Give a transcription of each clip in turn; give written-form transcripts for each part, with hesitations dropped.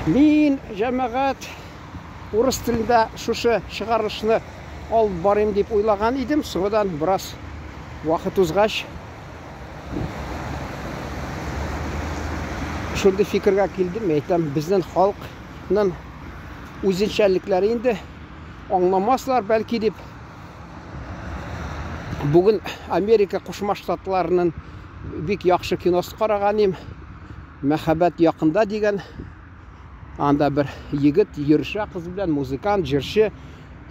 Мен жамағат орыс тілінде шушы шығарылышыны алып барайым деп ойлаған едім. Содан біраз уақыт узғаш шундай фикірге келдім. Айтам, біздің халықтың өзеншәліклері енді аңламаслар бәлки деп. Бүгін Америка Қошма Штатларының бик яхшы киносы қарағаным. Мәхәббәт якында деген. Анда бір егіт йөрші қыз белән музыкант, җырчы,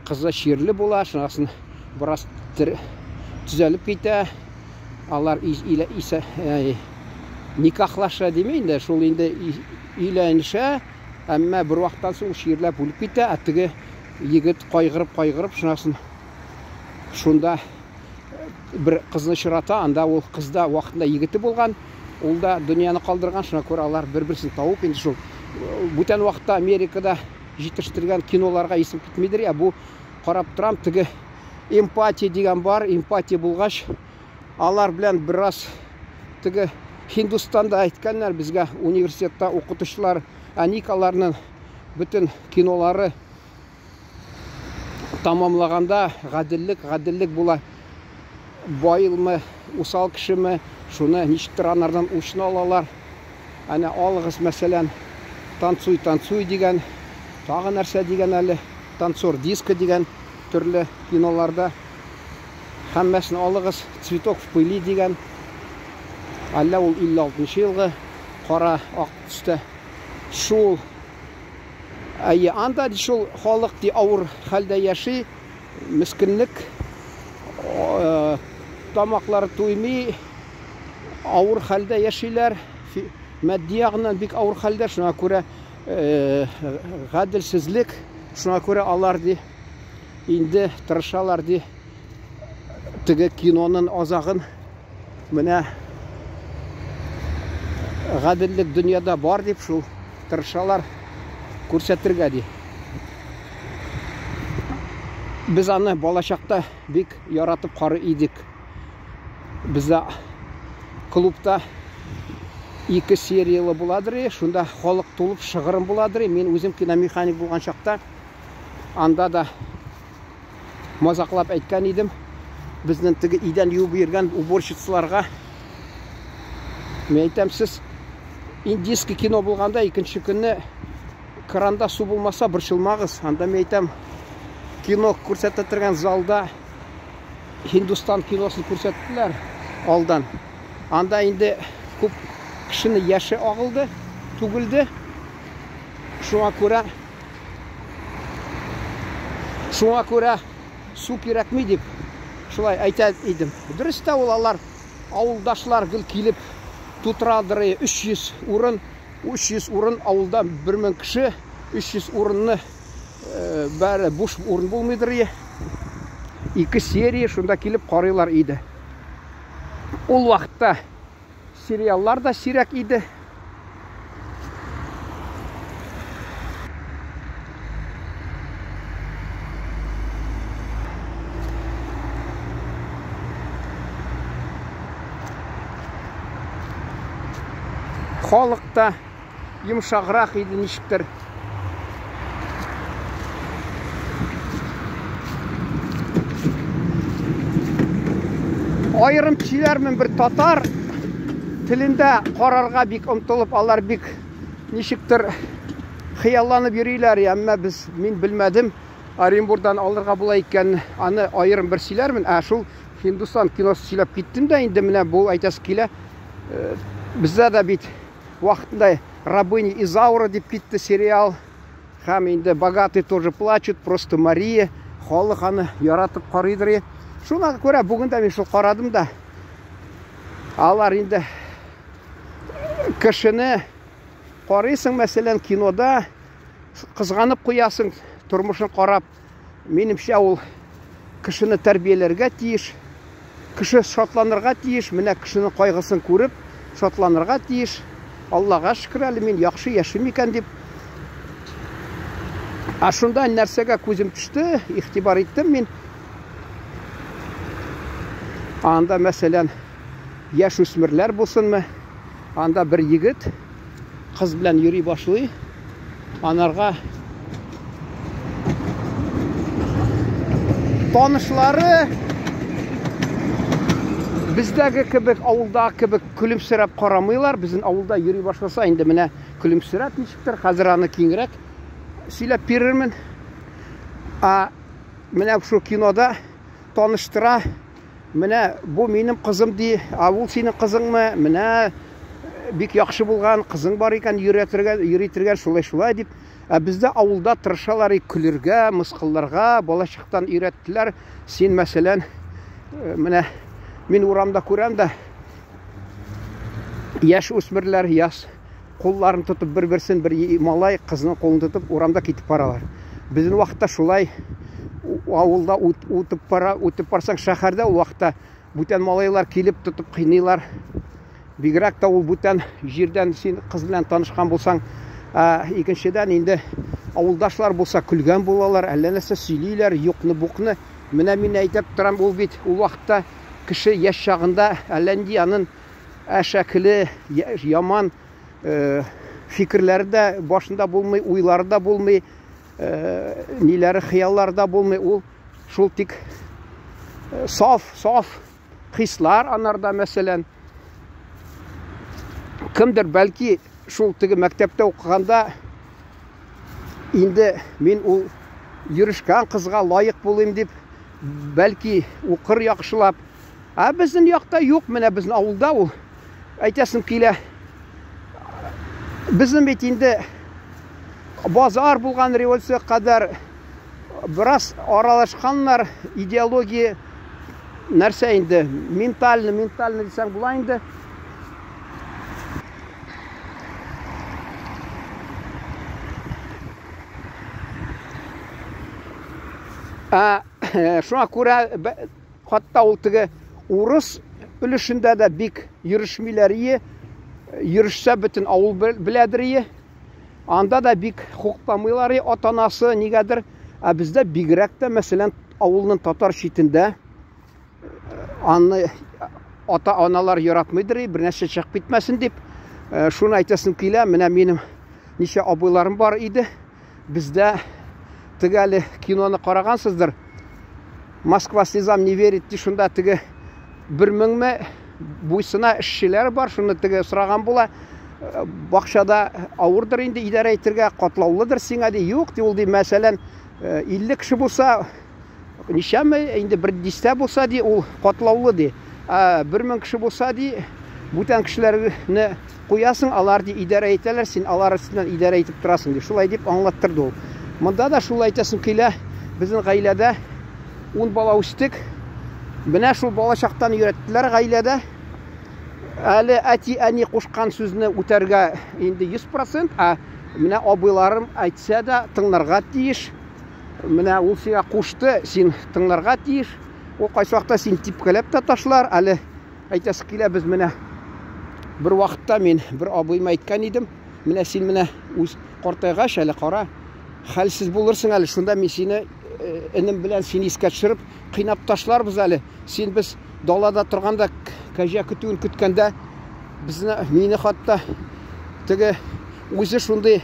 қызы ширле була, шунасын біраз түзәлеп китә. Алар никахлаша демейді, шул инде өйләнешә, әмма бір вакыттан соң ширләп үлеп китә. Теге егет кайгырып, шунасын шунда бір қызны шырата, анда ол қызда вакытында егеті болған, ул да дөньяны калдырган, шуңа күрә алар бер-берсен тауып, инде шул бүтән вакытта Америкада җитештергән киноларга исем китмидер я, бу карап торам, теге эмпатия дигән бар, эмпатия булгач, алар белән бераз теге Һиндстанда әйткәннәр безгә университетта укытучылар, аникаларның бүтән кинолары тамамлаганда гаделлек була. Байылмы, усал кешеме, шуны ничектер анардан учны алалар. Әнә алыгыз мәсәлән танцуй дигән, тагы нәрсә дигән әле, танцор диска дигән төрле киноларда. Һәммәсен алыгыз, цветок в пыли дигән. Әллә ул 56-нчы елгы кара ак төстә. Шул анда шул халык ди авыр хәлдә яши, мискинлек, тамаклары туймый, авыр хәлдә яшиләр, матди ягыннан бик авыр хәлдә, шуңа күрә гаделсезлек, шуңа күрә алар ди инде тырышалар ди теге киноның азагын менә гаделлек дөньяда бар дип шул тырышалар күрсәтергә ди. Без аны балачакта бик яратып карый идек. Бездә клубта 2 сериялы буладыр, шунда халык тулып шыгырым буладыр. Мен үзем киномеханик булган чакта анда да мазаклап әйткән идем. Безнең теге идән юып йөргән уборщицаларга мен әйтәм, сез индийский кино булганда икенче көнне кранда су булмаса борчылмагыз. Анда мен әйтәм, кино күрсәтә торган залда Һиндстан киносын күрсәттеләр алдан. Анда инде күп кешене яше агылды, түгелде. Шуңа күрә су кирәкми дип шулай әйтә идем. Дөрес тә ул, алар авылдашлар гел килеп тутырадыр. 300 урын авылда 1000 кеше, 300 урынны бәрі буш урын булмыйдыр. 2 серия шунда килеп карыйлар иде. Ул вакытта сериаллар да сирәк иде. Халыкта йомшаграк иде ничектер. Айрым кешеләрмен бер татар телендә карарга бик омтылып, алар бик ничектер хыялланып йөриләр, әмма мин белмәдем. Оренбургдан алырга була икән, аны айрым бер сөйләрмен. Шул Һиндстан киносы сөйләп киттем дә, инде менә бу әйтәсе килә. Бездә дә бит вакытында Рабыня Изаура дип китте сериал. Һәм инде богатый тоже плачут, просто Мария, халык аны яратып карыйдыр. Шуңа күрә бүген дә мин шул карадым да. Алар инде кешене карыйсың, мәсәлән, кинода кызганып куясың, тормышын карап. Минемчә ул кешене тәрбияләргә тиеш, кеше шатланырга тиеш, менә кешенең кайгысын күреп шатланырга тиеш. Аллага шөкер, әле мин яхшы яшим икән дип. Шунда нәрсәгә күзем төште, игътибар иттем мин. Анда мәсәлән яшь үсмерләр булсынмы, анда бер егет кыз белән йөри башлый. Анарға танышлары біздегі кебек, ауылдағы кебек күлімсіреп қарамайлар. Біздің ауылда йөри башласа, енді менә күлімсіреп ничектер. Хәзер аны киңрәк сөйләп бирермен. Менә шу кинода таныштыра. Менә бу минем кызым ди, ул синең кызыңмы? Менә бик яхшы булган кызың бар икән, йөритергән шулай дип. Бездә авылда тырышалар күлергә, мыскылларга, балачактан өйрәттеләр. Син мәсәлән, менә мин урамда күрәм дә, яшь үсмерләр кулларын тотып бер-берсен, бер малай кызның кулын тотып урамда китеп баралар. Безнең вакытта шулай авылда үтеп барсаң, шәһәрдә ул вакытта бүтән малайлар килеп тотып кыйныйлар. Бигрәк тә ул бүтән җирдән син кыз белән танышкан булсаң, икенчедән инде авылдашлар булса көлгән булалар, әллә нәрсә сөйлиләр, юкны-букны. Менә мин әйтеп торам, ул бит ул вакытта кеше яшь чагында әллә нинди аның әшәкеле, яман фикерләре дә башында булмый, уйлары да булмый, ниләре, хыяллары да булмый. Ул шул тик саф хислар анарда. Мәсәлән, кемдер бәлки шул теге мәктәптә укыганда инде мин ул йөришкән кызга лаек булыйм дип бәлки укыр яхшылап. Безнең якта юк, менә безнең авылда ул әйтәсем килә. Безнең бит инде базар булган, революция кадәр бераз аралашканнар, идеология нәрсә инде, ментальный дисәң була инде. Шуңа күрә хатта ул теге урыс өлешендә дә бик йөрешмиләр, йөрешсә бөтен авыл беләдер. Анда да бик хуктамыйлар, атанасы нигәдер. Бездә бигрәк тә мәсәлән авылның татар читендә аны ата-аналар яратмыйдыр, бер нәрсә чыгып китмәсен дип. Шуны әйтәсем килә. Менә минем ничә абыйларым бар иде. Бездә тегәле киноны карагансыздыр. Москва слезам не верит, шунда теге 1000 буйсына эшчеләр бар, шуны теге сораган була. Бакчада авырдыр инде, идарә итәргә катлаулыдыр сиңа ди. Юк ди, ул ди, мәсәлән 50 кеше булса, ничәме инде 110 булса ди, ул катлаулы ди. 1000 кеше булса ди, бүтән кешеләрне куясың, алар ди идарә итәләр, син алар өстеннән идарә итеп торасың ди. Шулай дип аңлаттырды ул. Монда да шулай әйтәсем килә. Безнең гаиләдә 10 бала үстек. Менә шул балачактан өйрәттеләр гаиләдә. Әле әти-әни кушкан сүзне үтәргә инде 100%, менә абыйларым әйтсә дә тыңларга тиеш. Менә ул сиңа кушты, син тыңларга тиеш. Ул кайсы вакытта син типкәләп тә ташлар. Әле әйтәсе килә, без менә бер вакытта мин бер абыйма әйткән идем. Менә син менә үз картайгач әле кара, хәлсез булырсың әле. Шунда мин сине энем белән син искә төшереп кыйнап ташларбыз әле. Син без далада торганда кәҗә көтүен көткәндә мине хатта теге үзе шундый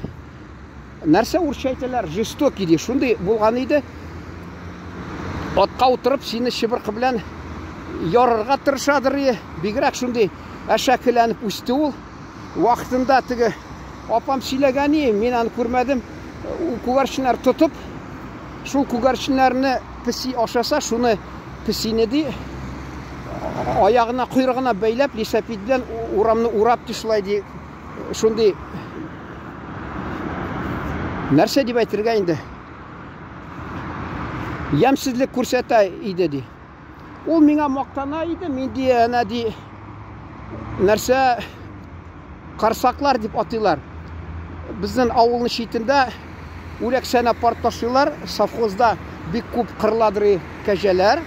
нәрсә урысча әйтәләр, жестокий ди, шундый булган иде. Атка утырып сине чыбыркы белән ярырга тырышадыр. Бигрәк шундый әшәкеләнеп үсте ул. Вакытында теге апам сөйләгән, мин аны күрмәдем. Күгәрченнәр тотып, шул күгәрченнәрне песи ашаса, шуны песине ди, аягына, койрыгына бәйләп, лисапит белән урамны урап тишлай ди. Шундый нәрсә дип әйтергә инде. Ямсызлык күрсәтә иде ди. Ул миңа мактана иде, мин ди, әнә ди, нәрсә карсаклар дип атыйлар. Безнең авылның читендә үләксәнә пар ташыйлар, совхозда бик күп кырладыр кәҗәләр.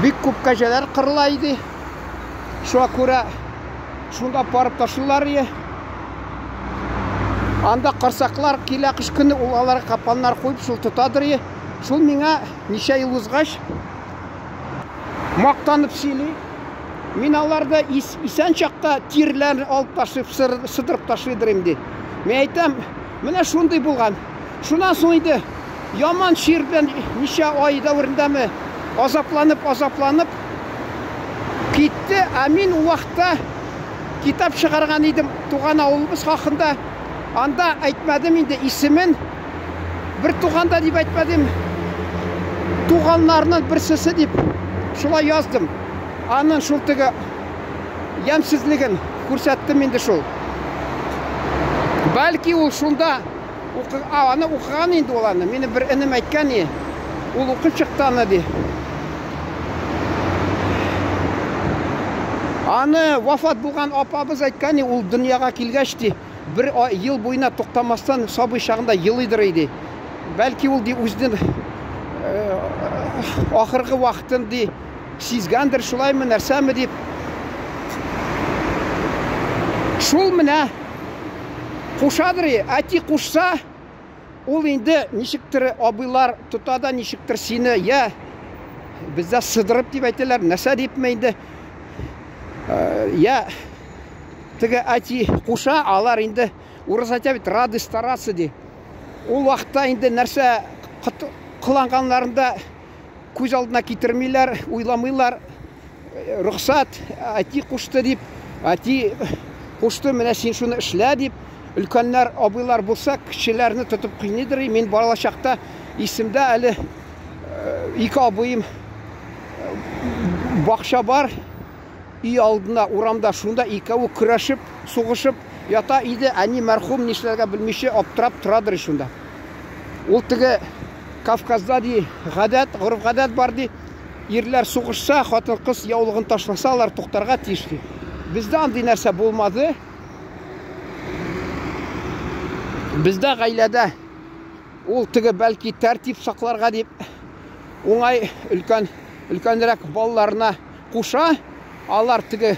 Бик күп кәҗәләр кырыла иде. Шуңа күрә шунда парып ташыйлар. Анда карсаклар килә кыш көне, ул аларга капаннар куйып шул тотадыр. Шул миңа ничә ел узгач мактанып сөйли. Мен аларды исән чақта тирләрін алып ташып, сыдырып ташыдыр емде. Мен айтам, міне шундай болған. Шунан соң енді яман шербен неше ай дәуіріндәме азапланып кетті. Мен уақытта китап шығарған едім туған ауылымыз хақында. Анда айтмадым енді исімін. Бір туғанда деп айтмадым. Туғанларының бірсісі деп шулай яздым. Анын шултығы ямсізлігін көрсеттім енді шул. Бәлки ол шунда аны оқыған енді ол аны. Мені бір інім айтқан е. Ол оқып шықты аны де. Аны вафат болған апабыз айтқан е. Ол дүнияға келгәшті. Бір ел бойына тоқтамастан сабый шағында елидір еді. Бәлки ол де өздің ақырғы уақытын де сезгендір шулаймы нәрсәмі деп. Шул міне қошадыр, әти қошса, ол енді нешіктір абайлар тұтада нешіктір сені, бізде сыдырып деп айтылар, нәрсә деп мейді. Тігі әти қоша, алар енді уразатябет рады старасы де. Ол уақытта енді нәрсә қыланғанларында көз алдына кетірмейлер, ойламайлар, рұқсат, әти қошты деп, әти қошты, міне сен шуны ішлә деп, үлкенлер, абайлар болса, кішілеріні тұтып қиынедір. Мен бала шақта есімді әлі екі абайым бақша бар, үй алдына, урамда шунда екеуі күрәшіп, соғышып, ята иді, әне мәрхум нешлерге білмеше аптырап тұрадыр шунда. Ол тігі Кавказда де ғадат, ғұрып ғадат бар де, ерлер соғышса, қатын қыз яулығын ташласалар тоқтарға тиішті. Бізде андай нәрсе болмады. Бізде ғайлада ол тігі бәлки тәртіп сақларға деп, оңай үлкенірек балаларына қоша, алар тігі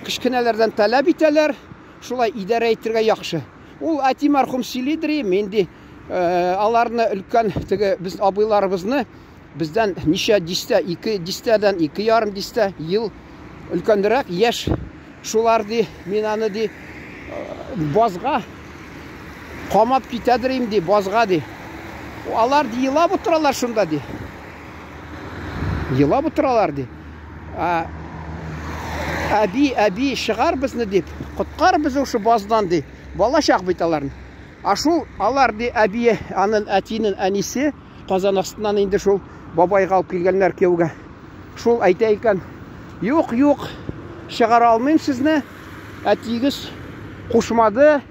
кішкенелерден тәләп етелер, шулай идарә етірге яқшы. Ол әти мәрхум сөйледір, менде аларны үлкен тігі біз абайларыбызны бізден неше дисте, 2 дистеден 2,5 дисте ел үлкенірек еш шуларды мен аны де базға қамап кетедірім де базға де. Алар де елап отыралар шында де. Елап отыралар де. Әби шығар бізні деп, құтқар біз ұшы баздан де. Бала шақ бейталарын. Ашул алар де әбие анын әтінің әнесі қазан астынан енді шул бабай қалып келгенлер кеуге. Шул айта екен, yok шығара алмайым сізні, әтигіз қошмады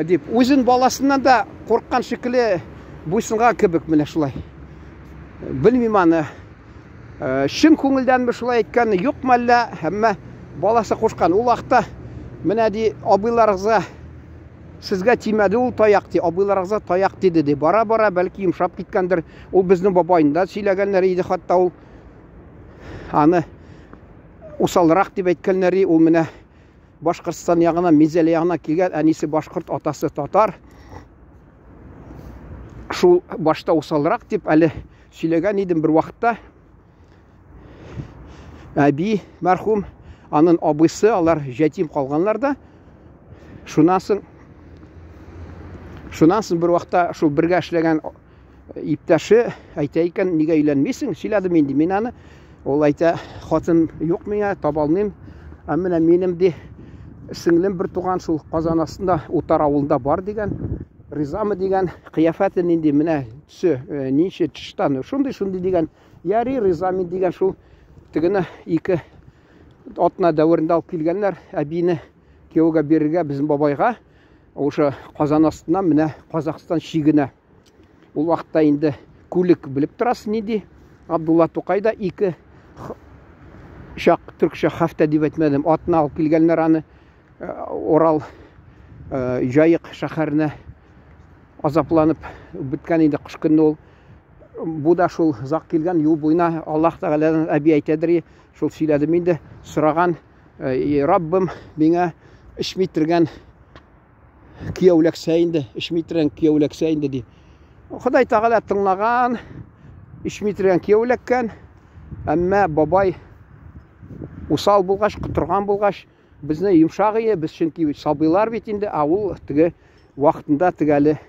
деп. Өзін баласынан да қорққан шекілі бойсынға кібік міне шулай. Білмейм аны. Шын көңілден бі шулай еткені yok мәлі, әмі баласы қошқан. Ол ақта міне де абайларыңызға сізге тимәді ол таяқ де, абайларыңызға таяқ деді де. Бара-бара бәлкі емшап кеткендір. Ол біздің бабайында сөйлегенлер еді, қатта ол аны осалырақ деп әйткенлері. Ол міне Башқұртстан яғына, Мезелі яғына келген, әнесі Башқұрт, атасы татар. Шул башта осалырақ деп әлі сөйлеген едім бір уақытта. Әби мәрхум, анын абысы, алар жәтим қалғанларда. Шунан соң бір уақытта шул бірге эшләгән иптәше айта екен, неге үйленмейсің? Сөйләдім енді мен аны. Ол айта, хатын жоқ меңа, таба алмайм. Әміне менім де сіңлім бір туған шул Қазан астында Отар ауылында бар деген, ризамы деген, қияфәтін енді міне түсі, неше тыштан, шундай деген, яри ризамын деген шул тігіні екі атына дәуірінде алып келгенлер, әбині кеуге беріге біздің бабайға, ошы Қазан астынан міне Қазақстан шегіне. Ол уақытта енді көлік біліп тұрасың неде, Абдулла Тоқайда екі шақ түркше хафта деп айтмадым, атына алып келгенлер аны Орал жайық шақарына азапланып біткен енді қыш күні ол. Бұ да шул зақ келген ел бойына Аллах тағаладан әби айтадыр, шул сөйләдім енді сұраған, Раббым меңа ішмейтірген кияуләксәйінді, ішмейтірген кияуләксәйінді де. Құдай тағала тыңлаған, ішмейтірген кияуләккен, әммә бабай усал булгач, құтырған булгач, безне йомшак ие, без чөнки сабыйлар бит инде, ул теге вакытында тегәле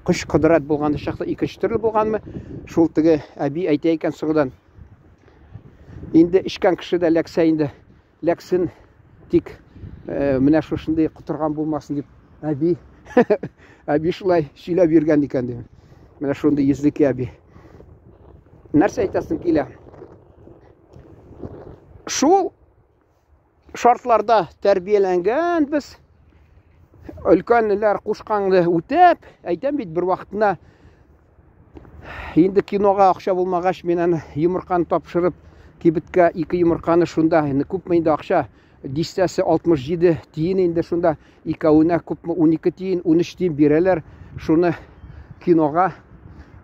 кыш кыдрат булган чакта икенче төрле булганмы? Шул теге әби әйтә икән соңдан. Инде ишкән кеше дә ләксә инде, ләксен тик менә шушындай құтырган булмасын дип, әби әби шулай сөйләп йөргән икән ди. Менә шундый йөзлекле әби. Нәрсә әйтәсең килә? Шул шартларда тәрбияләнгән без, өлкәннәр кушканды үтәп, әйтәм бит бер вакытында инде кинога акча булмагач, мен аны йомырканы тапшырып, кибеткә 2 йомырканы шунда, инде күпме инде акча, дистәсе 67 тиен инде шунда, икәвенә күпме 12 тиен, 13 тиен бирәләр, шуны кинога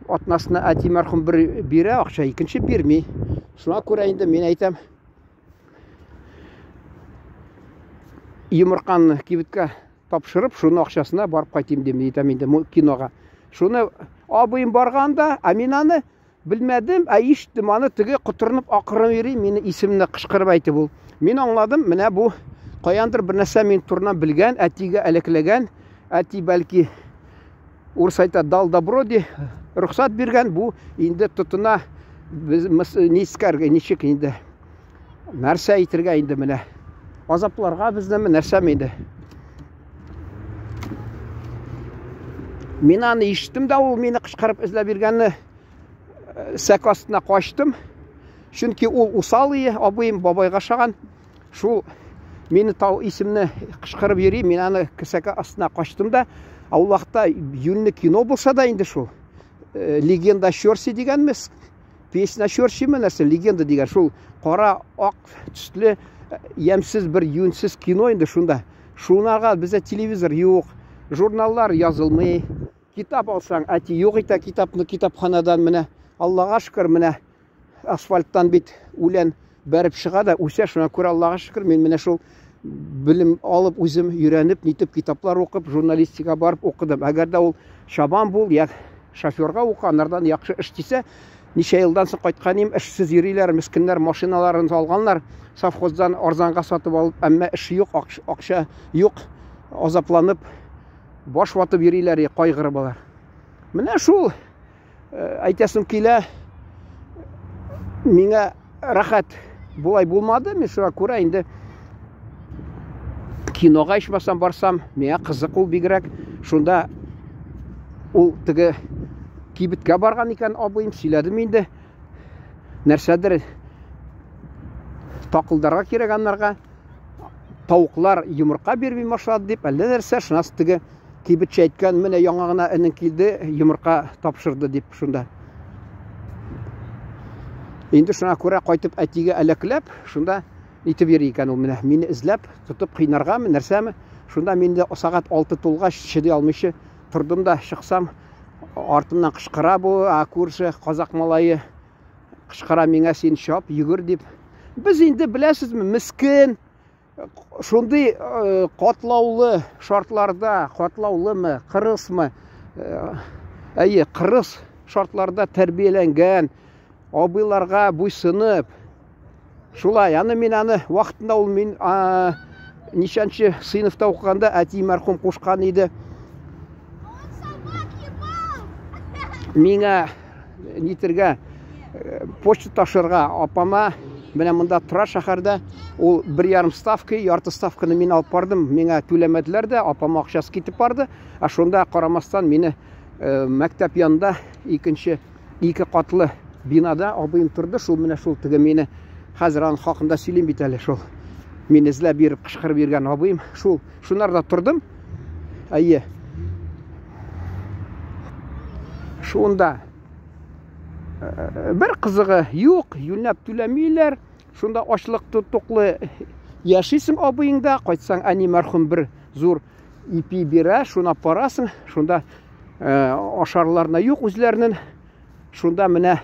атнасына әти мәрхүм бер бирә акча, икенче бирми. Шуңа күрә инде мен әйтәм, йомырканы кибеткә тапшырып, шуны акчасына барып кайтыйм дип әйтәм инде кинога. Шуны абыйым барганда, мен аны белмәдем, иштем аны теге кутырынып акырын йөри, мине исемне кычкырып әйтеп ул. Мин аңладым, менә бу каяндыр бер нәрсә мин турынан белгән, әтигә әлекләгән, әти бәлки урыс әйтә дал добро ди, рөхсәт биргән, бу инде тотына без нискәргә, ничек инде нәрсә әйтергә инде менә азапларга безнеме нәрсә инде. Мин аны иштем дә, ул мине кычкырып эзләп биргәнне сәк астына качтым. Чөнки ул усал ие, абыйым бабайга шаган. Шул мине тау исемне кычкырып йөри, мин аны сәк астына качтым да, ул вакытта юлны кино булса да инде шул. Легенда Щорси дигәнмез. Песня Щорсиме нәрсә, легенда дигән шул кара ак төсле ямсыз бер юнсыз кино инде шунда. Шунарга бездә телевизор юк, журналлар язылмый. Китап алсаң, әти юк итә китапны китапханадан менә. Аллага шөкер, менә асфальттан бит үлән бәреп чыга да, үсә, шуңа күрә Аллага шөкер, мен менә шул белем алып үзем өйрәнеп, нитеп китаплар укып, журналистика барып укыдым. Әгәр дә ул шабан бул, я шоферга уканнардан яхшы эш дисә, ничә елдан соң кайткан идем, эшсез йөриләр, мискеннәр машиналарын алганнар, совхоздан арзанга сатып алып, әмма эш юк, акча юк, азапланып, баш ватып йөриләр, кайгырып. Менә шул әйтәсем килә, миңа рәхәт булай булмады, мен шуңа күрә инде кинога ичмасам барсам, миңа кызык ул бигрәк. Шунда ул теге кибеткә барган икән абыйым, сөйләдем инде. Нәрсәдер такылдарга кирәк аннарга. Тавыклар йомырка бирми башлады дип, әллә нәрсә, шунысы теге кибетче әйткән, менә яңа гына энең килде, йомырка тапшырды дип шунда. Инде шуңа күрә кайтып әтигә әлекләп, шунда итеп йөри икән ул менә, мине эзләп, тотып кыйнаргамы, нәрсәме? Шунда мин дә сагать 6 тулгач чыдый алмыйча тордым да, чыксам, артымнан кычкыра бу, күрше казак малае кычкыра миңа, син чап, йөгер дип. Без инде беләсезме, мискин, шундый катлаулы шартларда, катлаулымы, кырысмы, кырыс шартларда тәрбияләнгән, абыйларга буйсынып, шулай, аны мин аны вакытында ул мин ничәнче сыйныфта укыганда әти мәрхүм кушкан иде. Миңа нитергә почта ташырга апама, менә монда тора шәһәрдә, ул 1,5 ставка, ярты ставканы мин алып бардым, миңа түләмәделәр дә, апама акчасы китеп барды. Шунда карамастан мине мәктәп янында икенче 2 катлы бинада абыйым турды, шул менә шул теге мине хәзер аның хакында сөйлим бит әле, шул мине эзләп биреп кычкырып йөргән абыйым, шунарда турдым. Шунда бер кызыгы юк, юлнап түләмиләр. Шунда ачлык токлы яшисең абыеңда, кайтсаң әни мәрхүм бер зур ипи бирә, шуны апарасың. Шунда ашарларына юк үзләренең. Шунда менә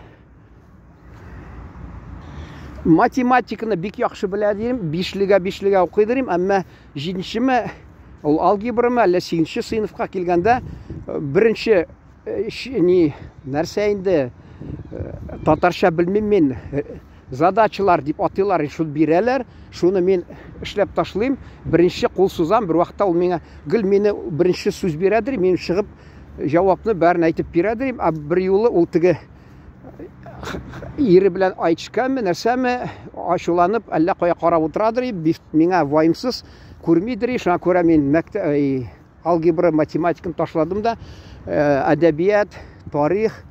математиканы бик яхшы белә дим, 5-легә укый дим, әмма 7-ме ул алгебраны әллә 8-нче сыйныфка килгәндә беренче нәрсә инде татарча белмим, мен задачалар деп атыйлар, шуны бирәләр, шуны мен эшләп ташлыйм, беренче кул сузам, бер вакытта ул миңа гел мине беренче сүз бирәдер, мен чыгып җавапны бәрен әйтеп бирәдер, бер юлы ул теге ире белән айтышканмы, нәрсәме, ачуланып, әллә кая карап утырадыр, миңа ваемсыз күрмидер, шуңа күрә мин алгебра, математиканы ташладым да, әдәбият, тарих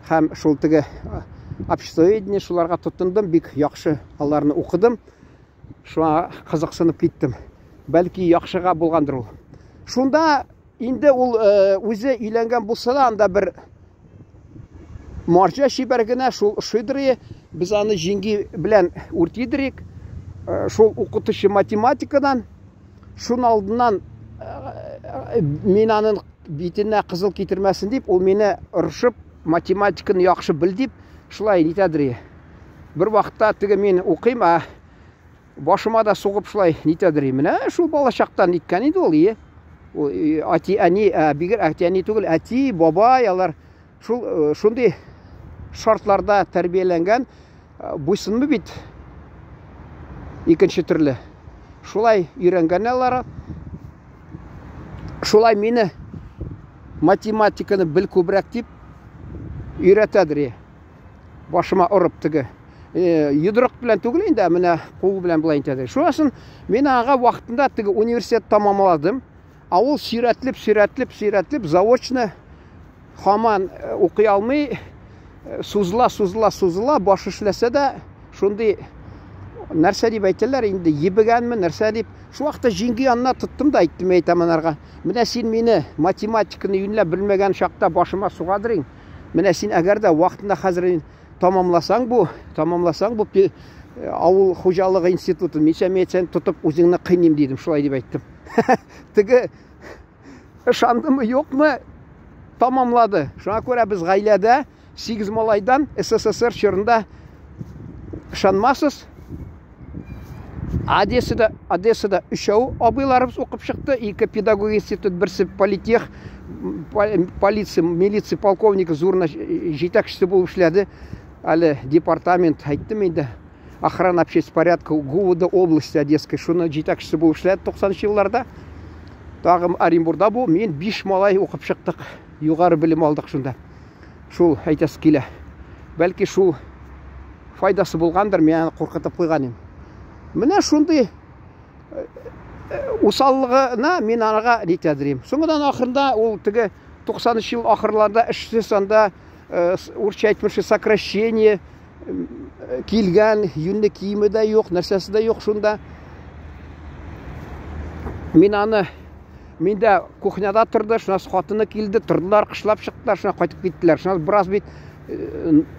һәм шул теге обществоведение шуларга тотындым, бик яхшы аларны укыдым. Шуңа кызыксынып киттем. Бәлки яхшыга булгандыр ул. Шунда инде ул үзе өйләнгән булса да, анда бер марҗа шибәргенә шул шидри, без аны җиңги белән үртидерик. Шул укытучы математикадан, шуның алдыннан мин аның битенә кызыл китермәсен дип, ул мине ырышып, математиканы яхшы бил дип, шулай нитәдер. Бер вакытта теге мин укыйм, башыма да сугып шулай нитәдер. Менә шул балачактан ниткән иде ул. Әти-әни, бигер әти-әни түгел, әти, бабай, алар шундый шартларда тәрбияләнгән, буйсынмы бит икенче төрле. Шулай өйрәнгәннәр. Шулай мине математиканы бил күбрәк дип өйрәтәдер. Башыма урып теге. Йодрык белән түгел инде, менә кул белән булай инде. Шуасын мен ага вакытында теге университет тамамладым. Ул сирәтлеп, заочно хаман укый алмый, сузыла, башы эшләсә дә, шундый нәрсә дип әйтәләр инде, ебегәнме, нәрсә дип. Шу вакытта җиңги янына тоттым да әйттем әйтәмнәргә. Менә син мине математиканы юньләп белмәгән шакта башыма сугадырың. Менә син әгәр дә вакытында хәзер тамамласаң бу авыл хуҗалыгы институтын мичәмәйтсәң тотып үзеңне кыйнайм дидем, шулай дип әйттем. Теге ышандымы, юкмы, тамамлады. Шуңа күрә без гаиләдә 8 малайдан СССР чорында ышанмасыз. Одессада 3 абыйларыбыз укып чыкты, 2 педагог институт, берсе политех, милиция полковнигы зурна җитәкчесе булып эшләде. Әле департамент әйттем инде, охрана общественного порядка ГУВД области Одесской, шуны җитәкчесе булып эшләде 90-нчы елларда. Тагым Оренбургда бу, мен 5 малай укып чыктык, югары белем алдык шунда. Шул әйтәсе килә. Бәлки шул файдасы булгандыр, мен куркытып куйган идем. Менә шундый усаллыгына мен ага нитәдерим. Соңдан ахырында ул теге 90-нчы ел ахырларда эшсез анда урысча әйтмешә сокращение килгән, юньле киеме дә юк, нәрсәсе дә юк шунда. Миндә кухняда торды, шуна хатыны килде, тордылар, кышлап чыктылар, шуна кайтып киттеләр. Шуна бераз бит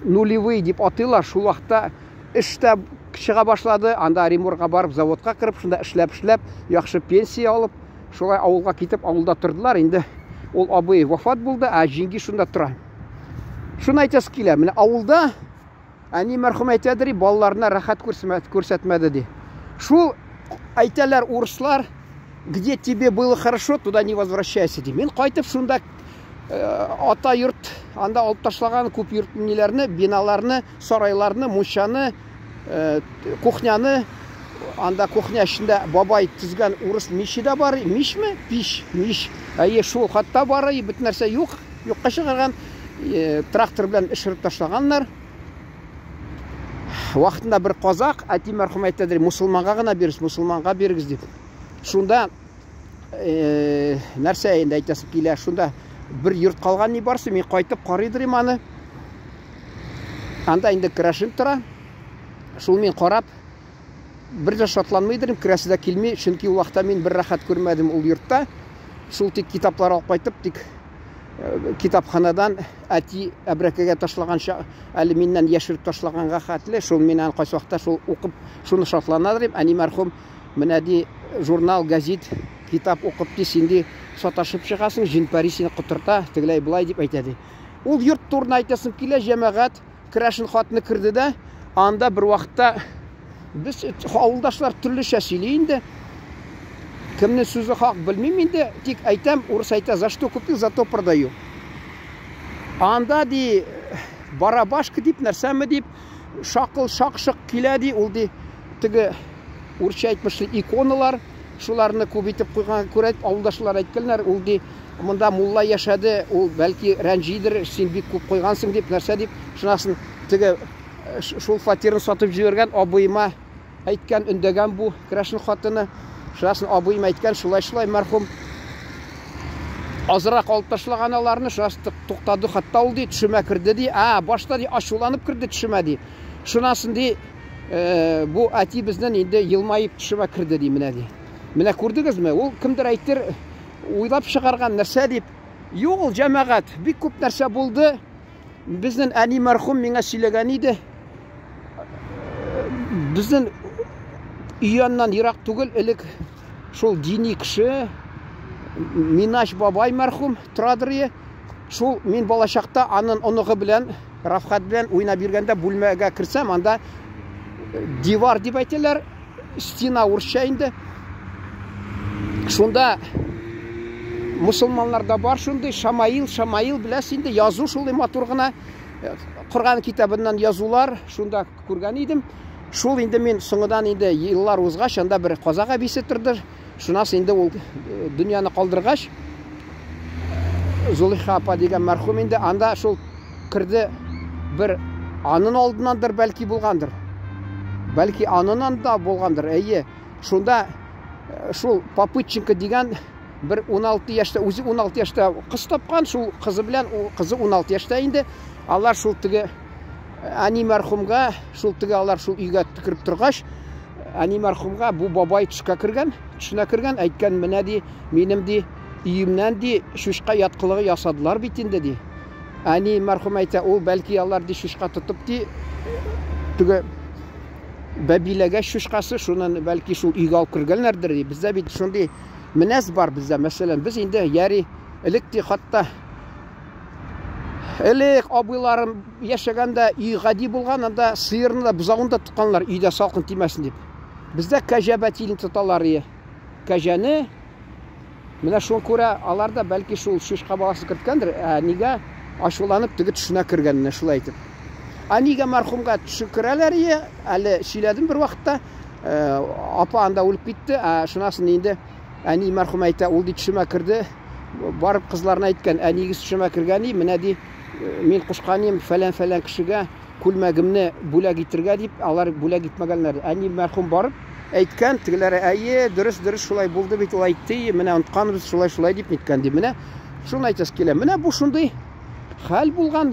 нулевый дип атыйлар. Шул вакытта эштә чыга башлады. Анда Оренбургка барып, заводка кирип, шунда эшләп, яхшы пенсия алып, шулай авылга китеп, авылда тордылар. Инде ул абый вафат булды, җиңги шунда тора. Шуны әйтәсе килә, менә авылда әни мәрхүм әйтәдер, балаларына рәхәт күрсәтмәде ди. Шул әйтәләр урыслар, где тебе было хорошо, туда не возвращайся ди. Мен кайтып шунда ата йорт, анда алып ташлаган күп йортларны, биналарны, сарайларны, мунчаны, кухняны, анда кухня эчендә бабай тизгән урыс миче дә бар, мичме? Мич. Шул хатта бар, бит нәрсә юкка чыгарган, трактор белән эшереп ташлаганнар. Вакытында бер казак әти мәрхүм әйтәдер, мусулманга гына бирегез, мусулманга бирегез дип. Шунда нәрсә инде әйтәсе килә, шунда бер йорт калган ни барсы, мен кайтып карыйдырым аны. Анда инде крашин тора. Шул мен карап, бер дә шатланмыйдырым, крәсе дә килми, чөнки ул вакытта мин бер рәхәт күрмәдем ул йортта. Шул тик китаплар алып кайтып, тик китапханадан әти әбрәкәгә ташлаганча, әле миннән яшереп ташлаганга хәтле, шул миннән кайсы вакытта шул укып, шуны шатланадырым. Әни мәрхүм менә ди журнал, газет, китап укып ди, син саташып чыгасың, җинпәри сине котырта, тегеләй булай дип әйтәде. Ул йорт турында әйтәсем килә, җәмәгать крашин хатны кирде дә, анда бер вакытта без авылдашлар төрлечә сөйли инде. Кемне сүзе хак белмим инде, тик әйтәм, урыс әйтә, за что купил, зато продаю. Анда ди барабашка дип, нәрсәме дип, шақыл шақшық келеді, ул ди тігі урысша айтмышлы иконалар, шуларны көбейтіп қойған көреді, ауылдашылар айтканлар, ул ди мында мулла яшады, ул бәлки рәнжидір, сен бик көп қойғансың деп нәрсе деп, шунасын тігі шул фатирын сатып жіберген абыйыма айткан, үндеген бұл крашын хатыны, шунасын абыйым айткан, шулай мәрхум азырақ алып ташлаған аларны, шунасын тоқтады хатта ул ди, түшіме кірді ди, башта ди ашуланып кірді түшіме ди, шунасын ди бұл әти бізден енді елмайып түшіме кірді ди, міне ди. Міне көрдіңіз ме? Ол кімдір әйттір ойлап шығарған нәрсе деп. Жоқ, ол жәмәғат. Бик көп нәрсе болды. Біздің әни мәрхум меңа сөйлеген еді. Біздің үйяннан ирақ түгіл ілік шол дини кіші Минаш бабай мәрхум тұрадыр. Шол мен балашақта анын онығы білән, Рафхат білән ойна бергенде бүлмеге кірсем, анда дивар деп айтелер, стена орысша енді. Шунда мұсылманларда бар шундай Шамаил біләсінде язу шулай матурғына құрған китабынан язулар шунда көрген едім. Шул енді мен соңыдан енді еллар озғаш, анда бір қазақ әбесі тұрды. Шунас енді ол дүнияны қалдырғаш, Зулиха апа деген мәрхум енді анда шул кірді, бір анын алдынандыр бәлки болғандыр. Бәлки анынан да болғандыр. Шунда шул Попытченко деген бір 16 яшта, өзі 16 яшта қыз тапқан, шул қызы білән, қызы 16 яшта енді. Алар шул тігі әни мәрхумға, шул тігі алар шул үйге түкіріп тұрғаш, әни мәрхумға бұл бабай түшіне кірген, әйткен міне ди, менім ди, үйімнен ди, шүшқа ятқылығы ясадылар бетінде ди. Әни мәрхум айта, ол бәлки алар ди шүшқа тұтып ди, түгі бәбилеге шүшқасы, шунан бәлки шул үйге алып кіргенлердір ди. Бізде бит шундай мінәз бар бізде, мәселен, біз енді яри ілікті қатта әлек абыларым яшаганда үй ғади болған, анда сиырны да бұзауын да тұтқанлар, үйде салқын тимәсін деп. Бізде кәжә бәтилін тұталар ие. Кәжәні, міне шуын көре аларда бәлки шул шүшқа баласы кірткендір, әниге ашуланып түгі түшіне кіргеніне шул айтып. Әниге мәрхумға түші кірәлер ие, әлі шиледім бір уақытта, апа анда өліп кетті, шунасын енді әни мәрхум айта, ол ди түшіме кірді, барып қызларына айтқан, әнигіз түшіме кіргені, міне ди, мен құшқанем фәлән кішіге күлмәгімні бүләк итірге деп, алар бүләк итмәгәлнәр. Әни мәрхум барып, әйткән, тігілері, дұрыс шулай болды бет, ол айтты, міне ұнтқанымыз шулай деп неткән деп, міне шуны айтасы келе. Міне бұл шундай хәл болған,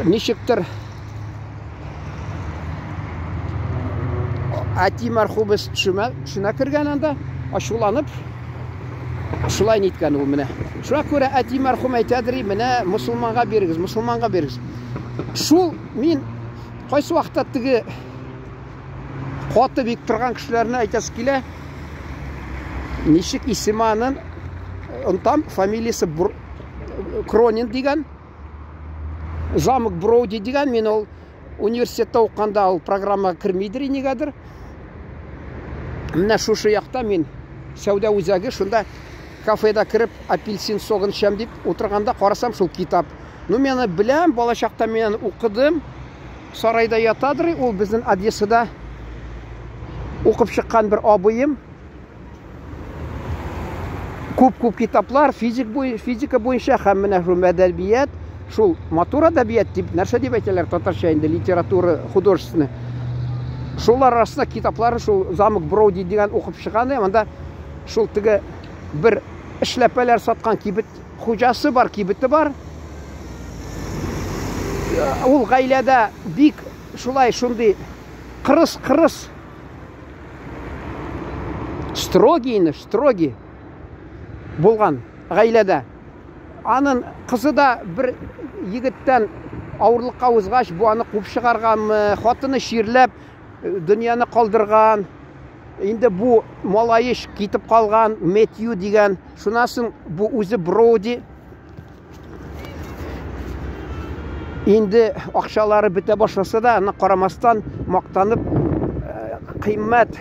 нешіктір әти мәрхумыз түшіне кірген анда, ашуланып, шулай неткән ол міне. Шуа көрі әти мәрхум әйтәдірі, міне мұсылманға беріңіз. Шул мен қайсы уақытта тігі қуаты бек тұрған кішілеріне айтасы келе, нешік исіманын, ұнтам фамилиясы Кронин деген, Замок Броуди деген, мен ол университетті оққанда ол программа кірмейдір енегедір. Міне шушы яқта мен сәуде өзәгі, шында кафеда кіріп, апельсин соғын шәм деп отырғанда қарасам шул китап. Ну, мені білем, балашақта мен оқыдым, сарайда ятадыр, ол біздің Одессада оқып шыққан бір абыйым. Көп китаплар, физика бойынша, һәм міне шул мәдәбият, шул матур әдәбият деп, нәрсе деп әйтелер татарша енді, литература художественный. Шулар арасында китапларын шул Замок Броуди деген оқып шыққаны, анда шул тігі бір ішләпәләр сатқан кибет хужасы бар, кибеті бар. Ол ғайләдә бик шулай шундай қырыс строгий болған ғайләдә. Анын қызы да бір егіттен ауырлыққа озғаш, бұл аны қуып шығарған, хатыны ширләп, дүнияны қалдырған. Енді бұл малайыш кетіп қалған, Мэтью деген, шунасын бұл өзі Броуди. Енді ақшалары біте башласа да, аны қарамастан мақтанып, қиммәт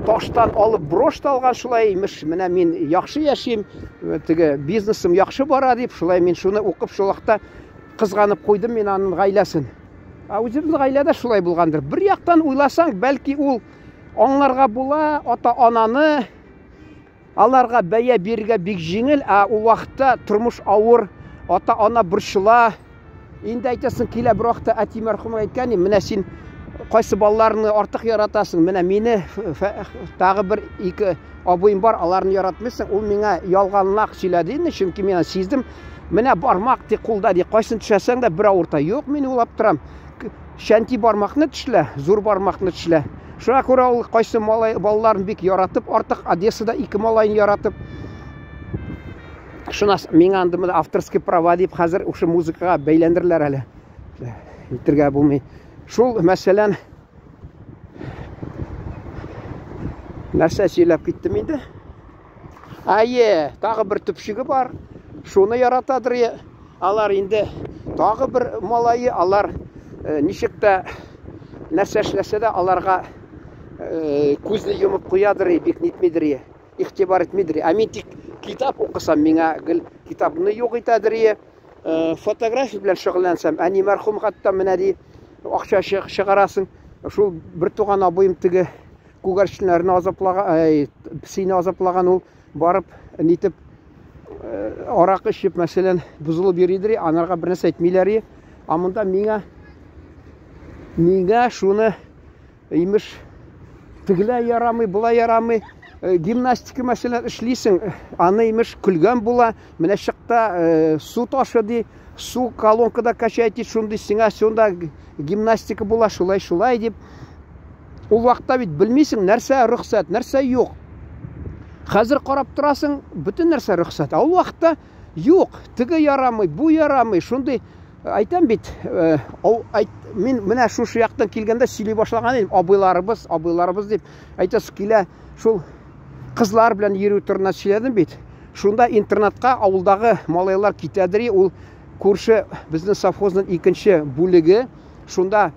таштан алып брошт алған шулай емеш. Міне мен яқшы яшим, бизнесім яқшы бара деп, шулай мен шуны оқып шулақта қызғанып қойдым мен анын ғайласын. Үзебезнең гаиләдә шулай булгандыр. Бер яктан уйласаң, бәлки ул аңларга була, ата-ананы аларга бәя бирергә бик җиңел, ул вакытта тормыш авыр, ата-ана борчыла. Инде әйтәсең, килә бер вакытта әти мәрхүм әйткән, менә син кайсы балаларны артык яратасың, менә мине тагы бер ике абыйым бар, аларны яратмыйсың. Ул миңа ялганлык сөйләде, чөнки мин сиздем. Менә бармак ди кулда ди, кайсын төшәсәң дә бер авырта. Юк, мин уйлап торам. Шәнти бармакны төшлә, зур бармакны төшлә. Шуңа күрә ул кайсы малай балаларын бик яратып, артык Одессада ике малайны яратып. Шунас миңа анда авторский права дип хәзер ушы музыкага бәйләндерләр әле. Итергә булмый. Шул мәсәлән нәрсә сөйләп киттем инде. Тагы бер төпчеге бар. Шуны яратадыр. Алар инде тагы бер малайы, алар ничек тә нәрсә эшләсә дә аларга күзне йомып куядыр, бик нитмидер, игътибар итмидер. Мин тик китап укысам, миңа гел китапны юк итәдер. Фотография белән шөгыльләнсәм, әни мәрхүм хатта менә ди, акча чыгарасың. Шул бер туган абыем теге күгәрченнәрне азаплаган, сине азаплаган, ул барып нитеп аракы эчеп, мәсәлән, бузылып йөридер, анарга бер нәрсә әйтмиләр. Монда миңа шуны имеш тегелә ярамый, була ярамый. Гимнастика мәсәлән эшлисең, аны имеш көлгән була. Менә чыкта су ташы ди, су колонкада качайти, шундый сиңа сонда гимнастика була, шулай дип. Ул вакытта бит белмисең, нәрсә рөхсәт, нәрсә юк. Хәзер карап торасың, бөтен нәрсә рөхсәт. Ул вакытта юк, теге ярамый, бу ярамый, шундый. Әйтәм бит, мин менә шушы яктан килгәндә сөйли башлаган идем, абыйларыбыз дип. Әйтәс килә, шул кызлар белән йөрү турында сөйләдем бит. Шунда интернатка авылдагы малайлар китәдер, ул күрше безнең совхозның икенче бүлеге. Шунда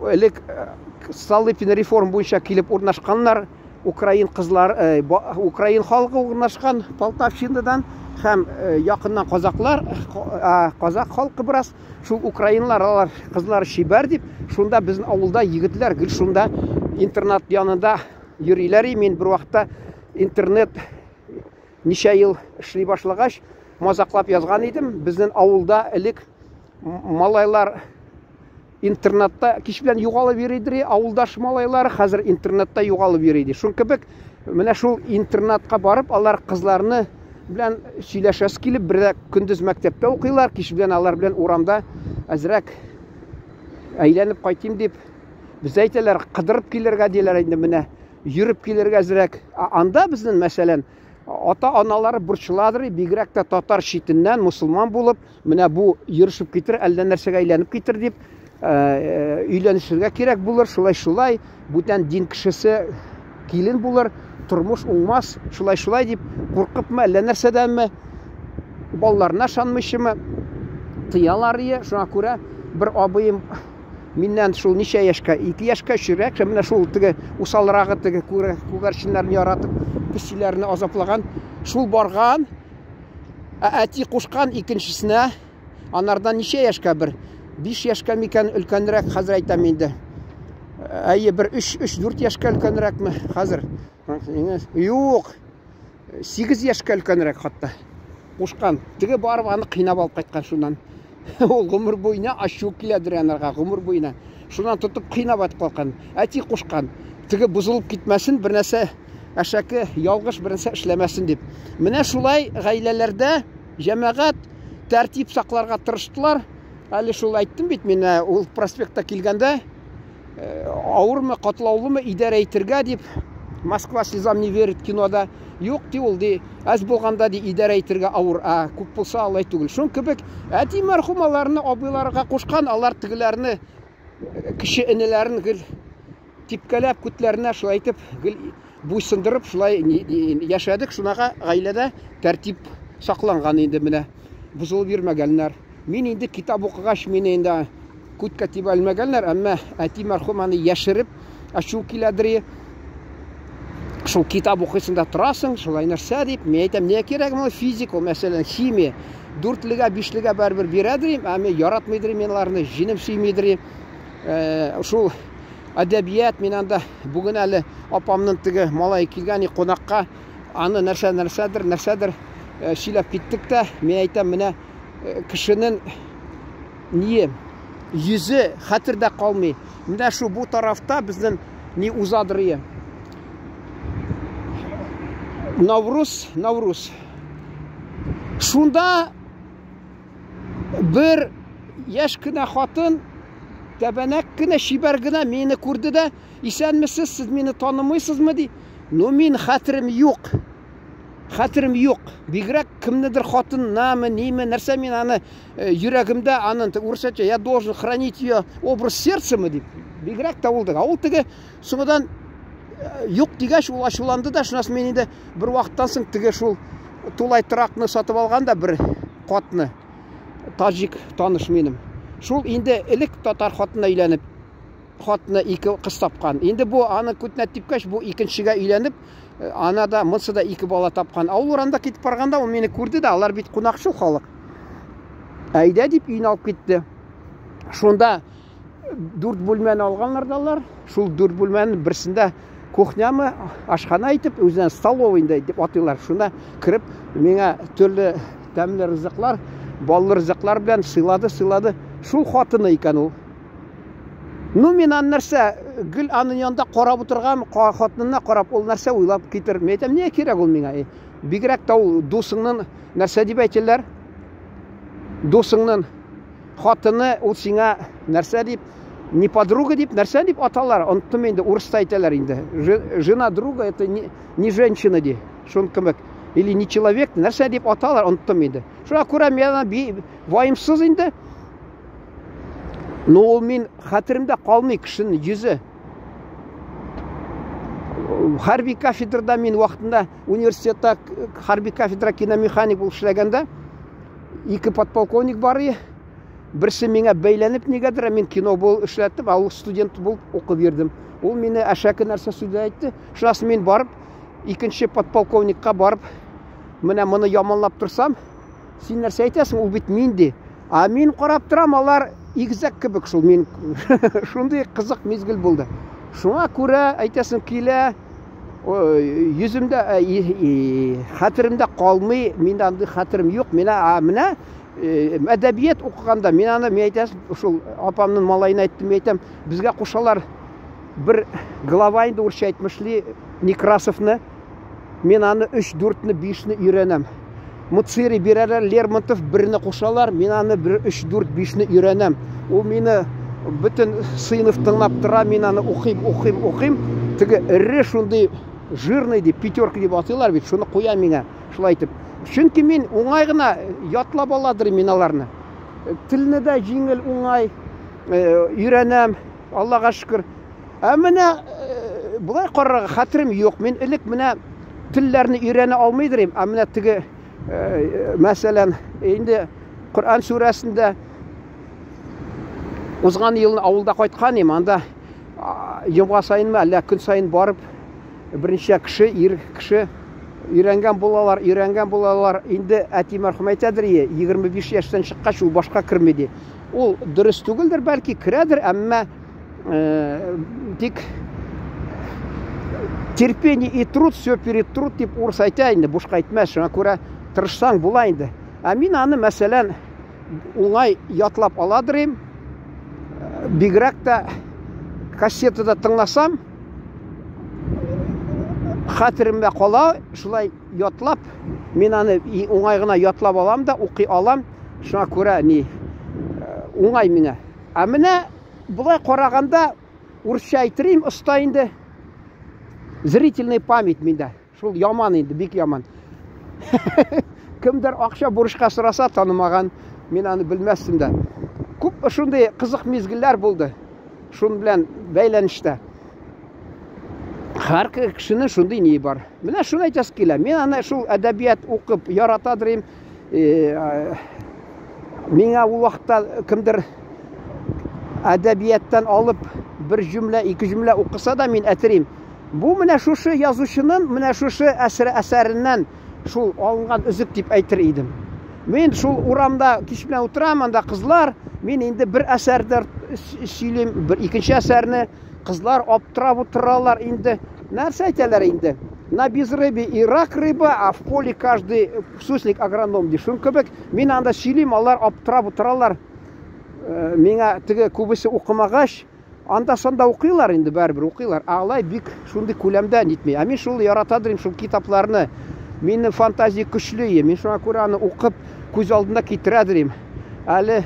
элек Столыпин реформ буенча килеп урнашканнар, Украин кызлар, Украин халкы урнашкан Полтавщинадан һәм якыннан казаклар, казак халкы бераз, шул украинлар, алар кызлар шибәр дип, шунда безнең авылда егетләр гел шунда интернат янында йөриләр. Мин бер вакытта интернет ничә ел эшли башлагач, мазаклап язган идем. Безнең авылда элек малайлар интернатта кич белән югалып йөридер, авылдаш малайлар хәзер интернатта югалып йөридер. Шул кебек, менә шул интернатка барып, алар кызларны белән сөйләшәс килеп, бер көндез мәктәптә укыйлар, кич белән алар белән урамда әзрәк әйләнеп кайтыйм дип, без әйтәләр, кыдырып килергә диләр инде, менә йөреп килергә әзрәк. Анда безнең мәсәлән ата-аналары борчыладыр, бигрәк тә татар читеннән мусулман булып, менә бу йөрешеп китер, әллә нәрсәгә әйләнеп китер дип, өйләнешергә кирәк булыр, шулай, бүтән дин кешесе килен булыр, тормыш уңмас, шулай дип куркыпмы, әллә нәрсәдәнме, балаларына ышанмыйчымы, тыялар. Шуңа күрә бер абыем миннән шул ничә яшькә, 2 яшькә чирәк, менә шул теге усалрагы теге күгәрченнәрне яратып, песиләрне азаплаган, шул барган, әти кушкан икенчесенә, анардан ничә яшькә, бер 5 яшькә микән өлкәнрәк, хәзер әйтәм инде. Бер 3-4 яшькә өлкәнрәкме хәзер? Юк, 8 яшькә өлкәнрәк хатта. Кушкан. Теге барып аны кыйнап алып кайткан шуннан. Ул гомер буена ачу киләдер анарга, гомер буена. Шуннан тотып кыйнап атып калган. Әти кушкан. Теге бузылып китмәсен, бер нәрсә әшәке ялгыш бер нәрсә эшләмәсен дип. Менә шулай гаиләләрдә җәмәгать тәртип сакларга тырыштылар. Әле шул әйттем бит, мин ул проспектта килгәндә авырмы, катлаулымы идарә итәргә дип, Москва слезам не верит кинода. Юк ди, ул ди, аз булганда ди идарә итәргә авыр, күп булса алай түгел. Шун кебек, әти мәрхүм аларны абыйларга кушкан, алар тегеләрне кеше энеләрен гел типкәләп күтләренә шулай итеп гел буйсындырып шулай яшәдек. Шунага гаиләдә тәртип сакланган инде, менә бузылып йөрмәгәннәр. Мин инде китап укыгач, мине инде күткә тибә алмәгәннәр, әмма әти мәрхүм аны яшереп, ачу киләдер. Шул китап укыйсың да торасың, шулай нәрсә дип, мен әйтәм, не кирәк моңа физика, мәсәлән, химия, 4-легә, 5-легә барыбер бирәдер, әмма яратмыйдыр мен аларны, җинем сөймидер. шул әдәбият мен анда бүген әле апамның теге малай килгән кунакка аны нәрсәдер сөйләп киттек тә мен әйтәм менә кешенең не йөзе хәтердә калмый. Менә шу бу тарафта безнең не узадыр. Навруз. Шунда бер яшь кенә хатын тәбәнәк кенә шибәр генә мине күрде дә, исәнмесез, сез мине танымыйсызмы ди. Ну мин хәтерем юк. Бигрәк кемнедер хатын намы, ниме, нәрсә мин аны йөрәгемдә аның урысча я должен хранить ее образ сердцемы дип. Бигрәк тә улды. Ул теге соңдан юк дигәч ул ачуланды да, шунысы мен инде бер вакыттан соң теге шул тулай тракны сатып алган да бер катны. Таҗик таныш минем. Шул инде элек татар хатына өйләнеп, хатны ике кыз тапкан. Инде бу аны күтнә типкәч бу икенчегә өйләнеп, ана да монсы да ике бала тапкан. Авыл уранда китеп барганда ул мине күрде дә, алар бит кунакчыл халык. Әйдә дип өйне алып китте. Шунда 4 бүлмәне алганнар да алар. Шул 4 бүлмәнең берсендә кухнямы, ашхана итеп, үзенә столовый дип атыйлар. Шунда кирип, миңа төрле тәмле ризыклар, баллы ризыклар белән сыйлады. Шул хатыны икән ул. Ну мин аны нәрсә, гел аның янында карап утырган, хатынына карап, ул нәрсә уйлап китер. Мен әйтәм, не кирәк ул миңа? Бигрәк тә ул дусыңның нәрсә дип әйтәләр? Дусыңның хатыны ул сиңа нәрсә дип, не подруга дип, нәрсә дип аталар. Оныттым инде, урыста әйтәләр инде. Жена друга это не женщина ди. Шун кемек или не человек, нәрсә дип аталар, оныттым инде. Шуңа күрә мен ваимсыз инде. Но ул мин хәтеремдә калмый кешенең йөзе. Хәрби кафедрада мин вакытында университетта хәрби кафедра киномеханик булып эшләгәндә ике подполковник бар иде. Берсе миңа бәйләнеп нигәдер мин кино булып эшләттем, ул студент булып укып йөрдем. Ул мине әшәке нәрсә сүзләп әйтте. Шунысы мин барып икенче подполковникка барып, менә моны яманлап торсам, син нәрсә әйтәсең, ул бит мин ди. А мин карап торам, алар игезәк кебек шул мин. Шундый кызык мизгел булды. Шуңа күрә әйтәсем килә, йөземдә хәтеремдә калмый, миндә андый хәтерем юк. Менә әдәбият укыганда мин аны әйтәсем, шул апамның малайына әйттем, әйтәм, безгә кушалар бер глава инде урысча әйтмешли Некрасовны. Мин аны 3-4-не 5-не өйрәнәм. Муцирий бирәләр, Лермонтов берне кушалар, мин аны 3-4-5-не өйрәнәм. Ул мине бөтен сыйныф тыңлап тора, мин аны укыйм. Теге эре шундый жирный дип, пятерка дип атыйлар бит, шуны куя миңа, шулай итеп. Чөнки мин уңай гына ятлап аладыр мин аларны. Телне дә җиңел уңай өйрәнәм, Аллага шөкер. Ә менә булай карарга хәтерем юк. Мин элек менә телләрне өйрәнә алмыйдыр, ә менә теге мәсәлән, инде Коръән сүрәсендә узган елны авылда кайткан идем, анда йомга сайынмы, әллә көн сайын барып берничә кеше, ир кеше өйрәнгән булалар. Инде әти мәрхүм әйтәдер, 25 яшьтән чыккач ул башка керми ди. Ул дөрес түгелдер, бәлки керәдер, әмма тик терпение и труд все перетрут дип урыс әйтә инде, бушка әйтмәс. Шуңа күрә тырышсаң була инде. Ә мин аны мәсәлән уңай ятлап аладыр. Бигрәк тә кассетада тыңласам, хәтеремдә кала, шулай ятлап, мин аны уңай гына ятлап алам да, укый алам. Шуңа күрә уңай миңа. Ә менә булай караганда урысча әйтерим, оста инде. Зрительный память миндә. Шул яман инде, бик яман. Кемдер акча бурычка сораса танымаган, мин аны белмәссем дә. Күп шундый кызык мизгелләр булды. Шун белән бәйләнештә. Һәр кешенең шундый ни бар. Менә шуны әйтәс килә. Мин аны шул әдәбият укып яратадыр. Миңа ул вакытта кемдер әдәбияттан алып бер җөмлә, ике җөмлә укыса да мин әтерим. Бу менә шушы язучының, менә шушы әсәреннән шул алынган үзек дип әйтер идем. Мин шул урамда кич белән утырам, анда кызлар, мин инде бер әсәрдә сөйлейм, бір икенче әсәрне кызлар аптырап утыралар инде. Нәрсә әйтәләр инде? На безрыбье и рак рыба, а в поле каждый суслик агроном ди. Шун кебек мин анда сөйлейм, алар аптырап утыралар. Миңа теге күбесе укымагач, анда сонда укыйлар инде, бәрбер укыйлар. Алай бик шундый күләмдә нитми. Мин шул яратадырым шул китапларны. Минем фантазия көчле, мин шуңа күрә аны укып күз алдына китерәдерим. Әле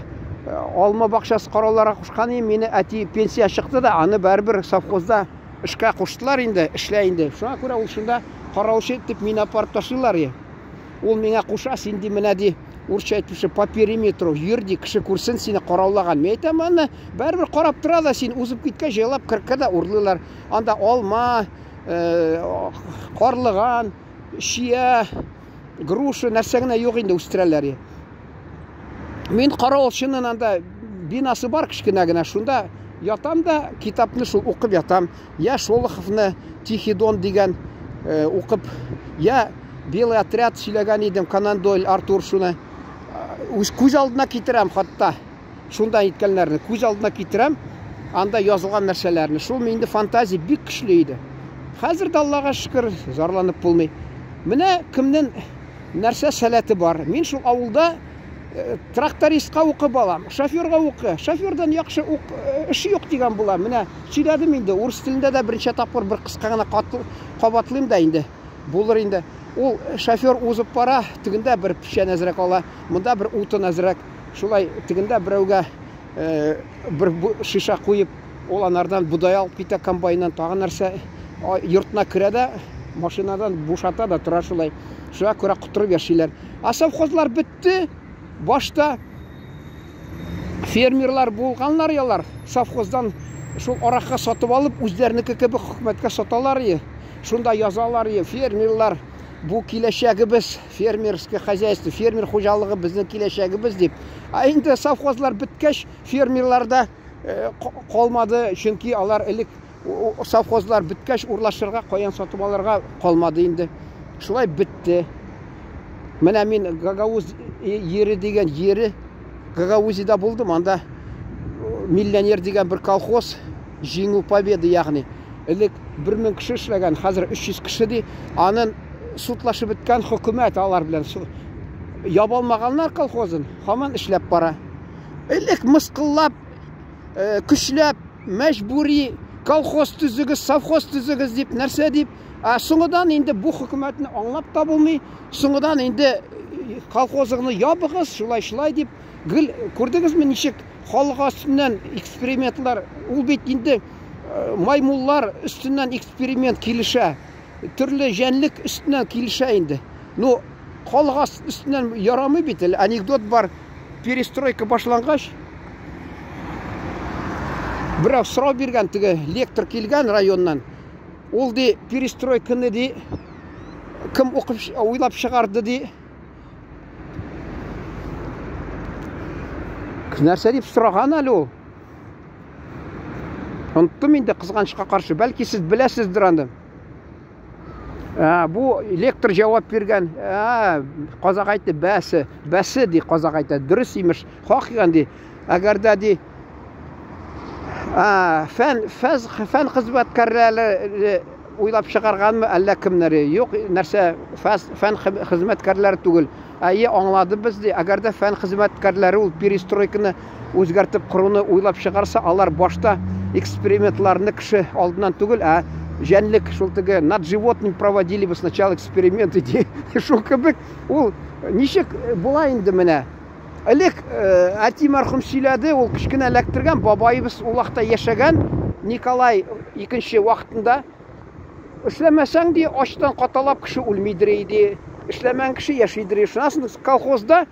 алма бакчасы карауларга кушкан идем, мине әти пенсия чыкты да, аны бәрбер совхозда эшкә куштылар инде, эшлә инде. Шуңа күрә ул шунда караучы итеп мине апарып ташлыйлар. Ул миңа куша, син ди менә ди, урысча әйтүче по периметру йөр ди, кеше күрсен сине караулаган. Мен әйтәм, аны бәрбер карап тора да, син узып киткән җайлап кырка да урлыйлар. Анда алма, карлыган, шия, груша, нәрсә генә юк инде үстерәләр. Мин караучының анда бинасы бар кичкенә генә, шунда ятам да китапны шул укып ятам. Я Шолоховны Тихий Дон дигән укып, я Белый отряд сөйләгән идем, Конан Дойль, Артур шуны күз алдына китерәм, хатта шунда әйткәннәрне күз алдына китерәм, анда язылган нәрсәләрне. Шул миндә фантазия бик көчле иде. Хәзер дә Аллага шөкер, зарланып булмый. Менә кемнең нәрсә сәләте бар. Мин шул авылда трактористка укып алам, шоферга укы. Шофердан яхшы эше юк дигән була. Менә сөйләдем инде, урыс телендә дә беренче тапкыр бер кыска гына кабатлыйм да инде. Булыр инде. Ул шофер узып бара, тегендә бер печән әзрәк ала, монда бер утын әзрәк. Шулай тегендә берәүгә бер шиша куеп, ул анардан будай алып китә комбайннан, тагы нәрсә йортына керә дә, машинадан бушата да тора шулай. Шуңа күрә кутырып яшиләр. А совхозлар бетте. Башта фермерлар булганнар ялар, совхоздан шул аракка сатып алып, үзләренеке кебек хөкүмәткә саталар. Шунда язалар, фермерлар бу киләчәгебез, фермерское хозяйство, фермер хуҗалыгы безнең киләчәгебез дип. А инде совхозлар биткәч, фермерларда калмады, чөнки алар элек совхозлар биткәч урлашырга, каян сатып алырга калмады инде. Шулай битте. Менә мин Гагаузия йере дигән йере, Гагаузида булдым, анда миллионер дигән бер колхоз, җиңү победы ягъни. Элек 1000 кеше эшләгән, хәзер 300 кеше ди. Аның судлашып биткән хөкүмәт алар белән ябалмаганнар колхозын, һаман эшләп бара. Элек мыскыллап, көчләп, мәҗбүри колхоз төзегез, совхоз төзегез дип, нәрсә дип, соңыдан инде бу хөкүмәтне аңлап та булмый, соңыдан инде колхозыгны ябыгыз, шулай дип, гел күрдегезме ничек халык астыннан экспериментлар, ул бит инде маймуллар өстеннән эксперимент килешә, төрле җәнлек өстеннән килешә инде. Ну, халык өстеннән ярамый бит. Анекдот бар, перестройка башлангач, берәү сорау биргән, теге лектор килгән районнан. Ул ди, перестройканы ди, кем укып уйлап чыгарды ди. Нәрсә дип сораган әле ул? Оныттым инде кызганычка каршы, бәлки сез беләсездер аны. Бу лектор җавап биргән. Казак әйтте, бәсе ди, казак әйтте. Дөрес имеш, хакыйкан ди. Әгәр дә ди фән хезмәткәрләре уйлап чыгарганмы, әллә кемнәре? Юк, нәрсә фән хезмәткәрләре түгел. Аңлады без ди. Әгәр дә фән хезмәткәрләре ул перестройканы үзгәртеп кыруны уйлап чыгарса, алар башта экспериментларны кеше алдынан түгел, җәнлек шул теге над животным проводили бы сначала эксперименты ди. Шул кебек ул ничек була инде менә. Элек әти мәрхүм сөйләде, ул кичкенә эләктергән, бабайыбыз ул вакытта яшәгән, Николай 2нче вакытында эшләмәсәң ди, ачтан каталап кеше үлмидер иде. Эшләмәгән кеше яшидер. Шунасын колхозда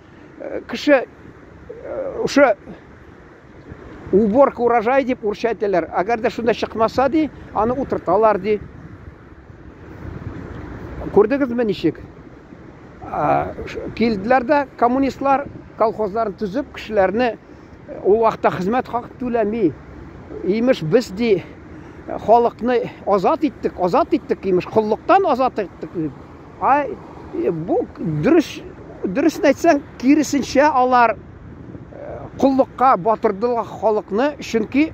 кеше ушы уборка урожай дип үрчәтәләр. Әгәр дә шунда чыкмаса ди, аны утырталар ди. Күрдегезме ничек? Килделәр дә коммунистлар колхозларын төзеп, кешеләрне ул вакытта хезмәт хакы түләми. Имеш біз ди халыкны азат иттек, имеш, куллыктан азат иттек. Бу дөрес әйтсәң, киресенчә алар құллыққа батырдылар халықны, чөнки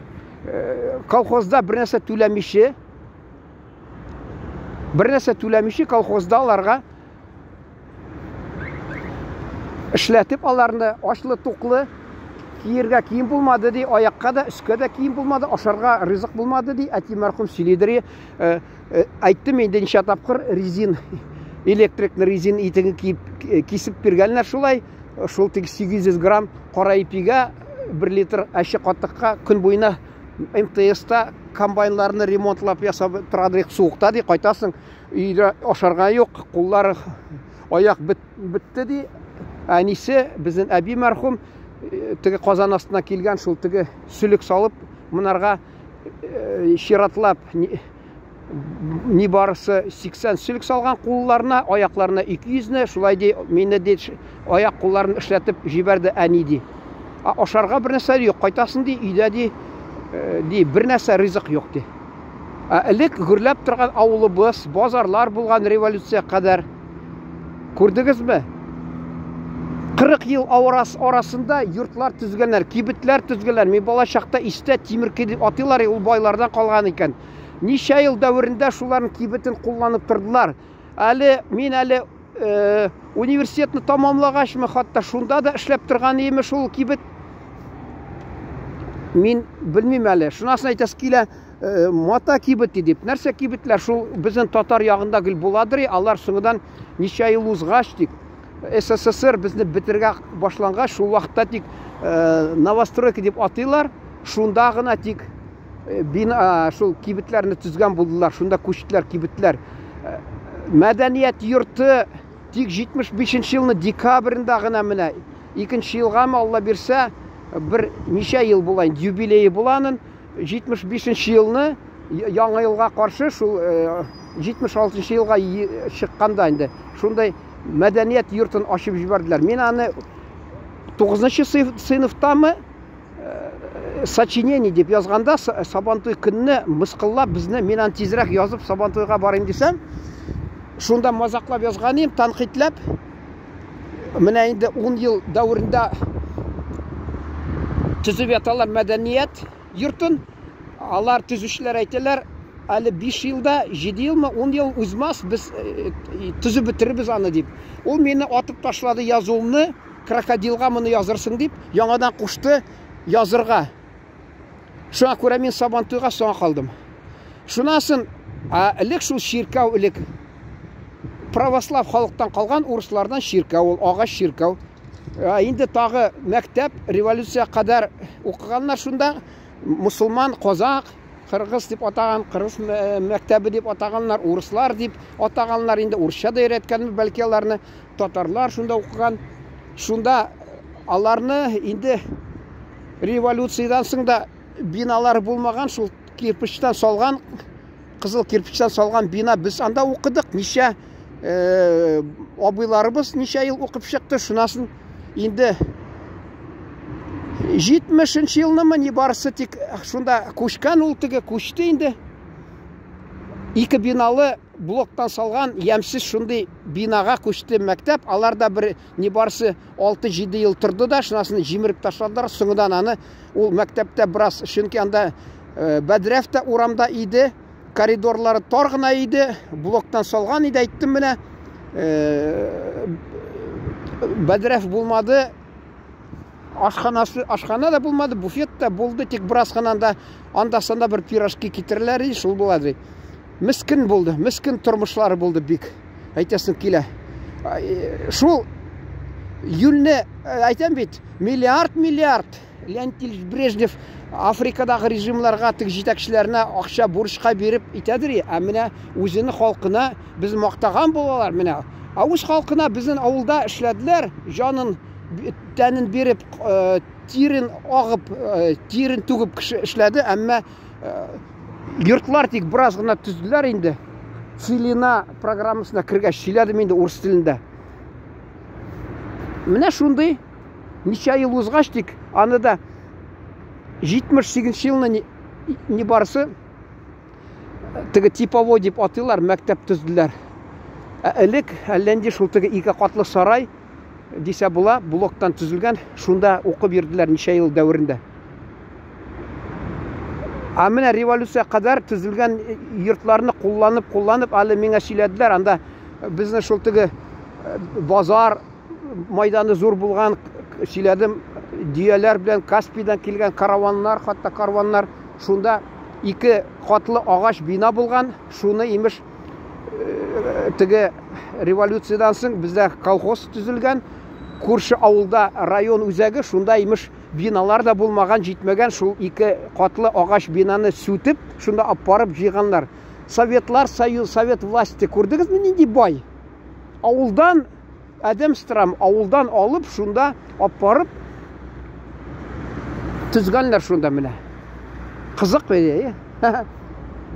колхозда бір нәрсе төләмеші колхозда аларға эшләтеп аларны ашлы туклы киергә киім булмады ди, аяққа да, үскә дә киім булмады, ашарға ризык булмады ди. Әти мәрхүм сөйледіре, айттым инде ничә тапкыр электрикны резин итеген кисеп биргәннәр шулай. Шул 800 грамм кара ипигә 1 литр әче катыкка көн буена МТСта комбайнларны ремонтлап ясап торады суыкта ди. Кайтасың, өйдә ашарга юк, куллары аяк бетте ди. Әнисе безнең әби мәрхүм теге Казан астына килгән, шул теге сүлек салып, монарга ширатлап ни барысы 80 сүлек салган кулларына, аякларына 200-не, шулай ди, мине ди аяк кулларын эшләтеп җибәрде әни ди. Ашарга бер нәрсә юк, кайтасың ди, өйдә ди бер нәрсә ризык юк ди. Элек гөрләп торган авылыбыз, базарлар булган революция кадәр күрдегезме? 40 ел арасында йортлар төзгәннәр, кибетләр төзгәннәр. Мен бала чакта истә Тимирки дип атыйлар, ул байлардан калган икән. Ничә ел дәверендә шуларның кибетен кулланып тордылар. Мин университетны тамамлагачмы, хатта шунда да эшләп торган име шул кибет. Мин белмим әле. Шунасын әйтәс килә, мата кибети дип. Нәрсә кибетләр? Шул безнең татар ягында гел буладыр, алар соңыдан ничә ел узгач тик СССР безне битергә башлангач, шул вакытта тик новостройка дип атыйлар. Шунда гына тик шул кибетләрне төзгән булдылар. Шунда күчтеләр кибетләр. Мәдәният йорты тик 75 елны декабрендә гына менә 2нче елга Алла бирсә, бер ничә ел була инде юбилее буланын. 75 елны яңа елга каршы шул 76 елга чыкканда инде шундай мәдәният йортын ачып җибәрделәр. Мин аны 9нчы сыйныфтамы сочинение дип язганда, Сабантуй көнне мыскыллап безне, мин аны тизрәк язып Сабантуйга барыйм дисәм, шунда мазаклап язганым, танкыйтьләп. Менә инде 10 ел дәверендә төзеп яталар мәдәният йортын. Алар төзүчеләр әйтәләр, әле 5 елда, 7 елмы, 10 ел узмас, без төзеп бетербез аны дип. Ул мине атып ташлады язуымны, крокодилга моны язырсың дип, яңадан кушты язырга. Шуңа күрә мин Сабантуйга соңга калдым. Шунасын, элек шул ширкәү, элек православ халыктан калган, урыслардан ширкәү, ул агач ширкәү. Инде тагы мәктәп, революция кадәр укыганнар шунда, мусулман, казак, кыргыз дип атаган, кыргыз мәктәбе дип атаганнар, урыслар дип атаганнар, инде урысча да өйрәткәнме, бәлки аларны татарлар шунда укыган. Шунда аларны инде революциядан соң да биналар булмаган, шул кирпичтән салган, кызыл кирпичтән салган бина без анда укыдык. Ничә абыйларыбыз ничә ел укып чыкты. Шунасын инде 70-нче елнымы ни барысы тик шунда күчкән, ул теге күчте инде. 2 биналы блоктан салган ямсыз шундый бинага күчте мәктәп. Алар да бер ни барысы 6-7 ел торды да, шунасын җимереп ташладылар. Соңыдан аны ул мәктәптә бераз, чөнки анда Бәдрәф тә урамда иде, коридорлары тар гына иде, блоктан салган иде. Әйттем менә, Бәдрәф булмады. Ашхана да булмады, буфет та булды, тик бераз гына анда-санда бер пирожки китерәләр, шул булады. Мискин булды, мискин тормышлары булды бик. Әйтәсең килә. Шул юлне әйтәм бит, миллиард Леонид Ильич Брежнев Африкадагы режимларга, тик җитәкчеләренә акча бурычка биреп итәдер, менә үзенең халкына без мактаган булалар менә. Үз халкына безнең авылда эшләделәр, җанын тәнен биреп, тирен агып, тирен түгеп эшләде, әмма йортлар тик бераз гына төзделәр инде. Целина программасына кергәч сөйләдем инде урыс телендә. Менә шундый ничә ел узгач тик аны да 78 елны ни барысы теге типовой дип атыйлар, мәктәп төзделәр. Элек әлләнди шул теге 2 катлы сарай, десе була, блоктан түзілген, шунда оқып берділер неше ел дәуірінде. А міне революция қадар түзілген йортларны қолланып, әлі меңа сөйледілер, анда біздің шылтығы базар майданы зор болған сөйледім, дүйелер білен Каспийдан келген караванлар, хатта караванлар, шунда 2 қатлы ағаш бина болған, шуны имеш тігі революциядан соң бізде колхоз түзілген, көрші ауылда район үзәгі, шунда имеш биналар да болмаған, жетмеген, шул 2 қатлы ағаш бинаны сүтіп, шунда апарып жиғанлар. Советлар, союз, совет власти көрдіңіз ме нендей бай? Ауылдан, әдем стырам, ауылдан алып, шунда апарып түзгенлер шунда міне. Қызық бе,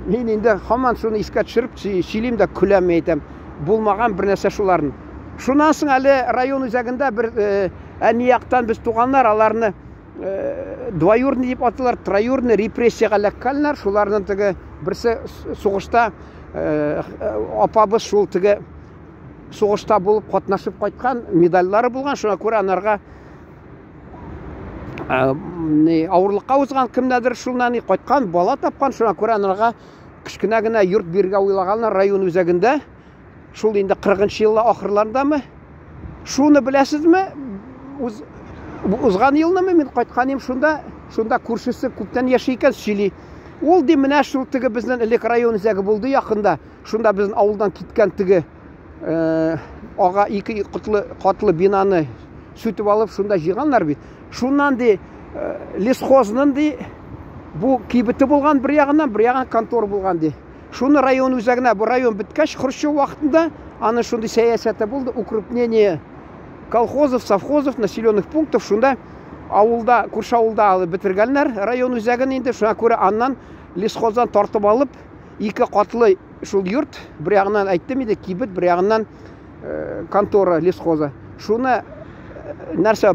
мен енді хаман шуны еске түсіріп, сөйлеймін да күлем етем. Болмаған бір нәрсе шуларын. Шунан соң әлі район үзәгінде бір әнияқтан біз туғанлар, аларны двоюрный деп атылар, троюрный репрессияға ләккәлінер. Шуларының тігі бірсі соғышта апабыз шул тігі соғышта болып қатнашып қайтқан, медальлары болған. Шуна көрі анарға ауырлыққа ұзған кімдәдір шулнан қайтқан, бала тапқан. Шуна көрі анарға кішкінәгіне юрт берге ойлағанлар район үзәгінде. Шул енді 40-шы елі ақырларында ма? Шуны білесіз ме? Ұзған еліні ме? Мен қайтқан ем шунда көршісі көптен яшайкен сөйлей. Ол де міне шул тігі біздің ілік район үзәгі болды яқында. Шунда біздің ауылдан кеткен тігі аға 2 қатлы бинаны сөйтіп алып, шунда жиғанлар бейт. Шуннан де лесхозының де бұл кейбіті болған бір яғынан, бір яған контор болған де. Шуны район үзәгіне, бұл район біткәш, Хрущев вақытында, аны шунды саясаты болды, укрепление колхозов, совхозов, населенных пунктов, шунда ауылда, көрші ауылда алып бітіргәлінер, район үзәгін енді, шуна көрі аннан лесхоздан тартып алып, 2 қатлы шул юрт, бір яғынан әйттім еді, кейбіт, бір яғынан контора лесхоза. Шуны нәрсе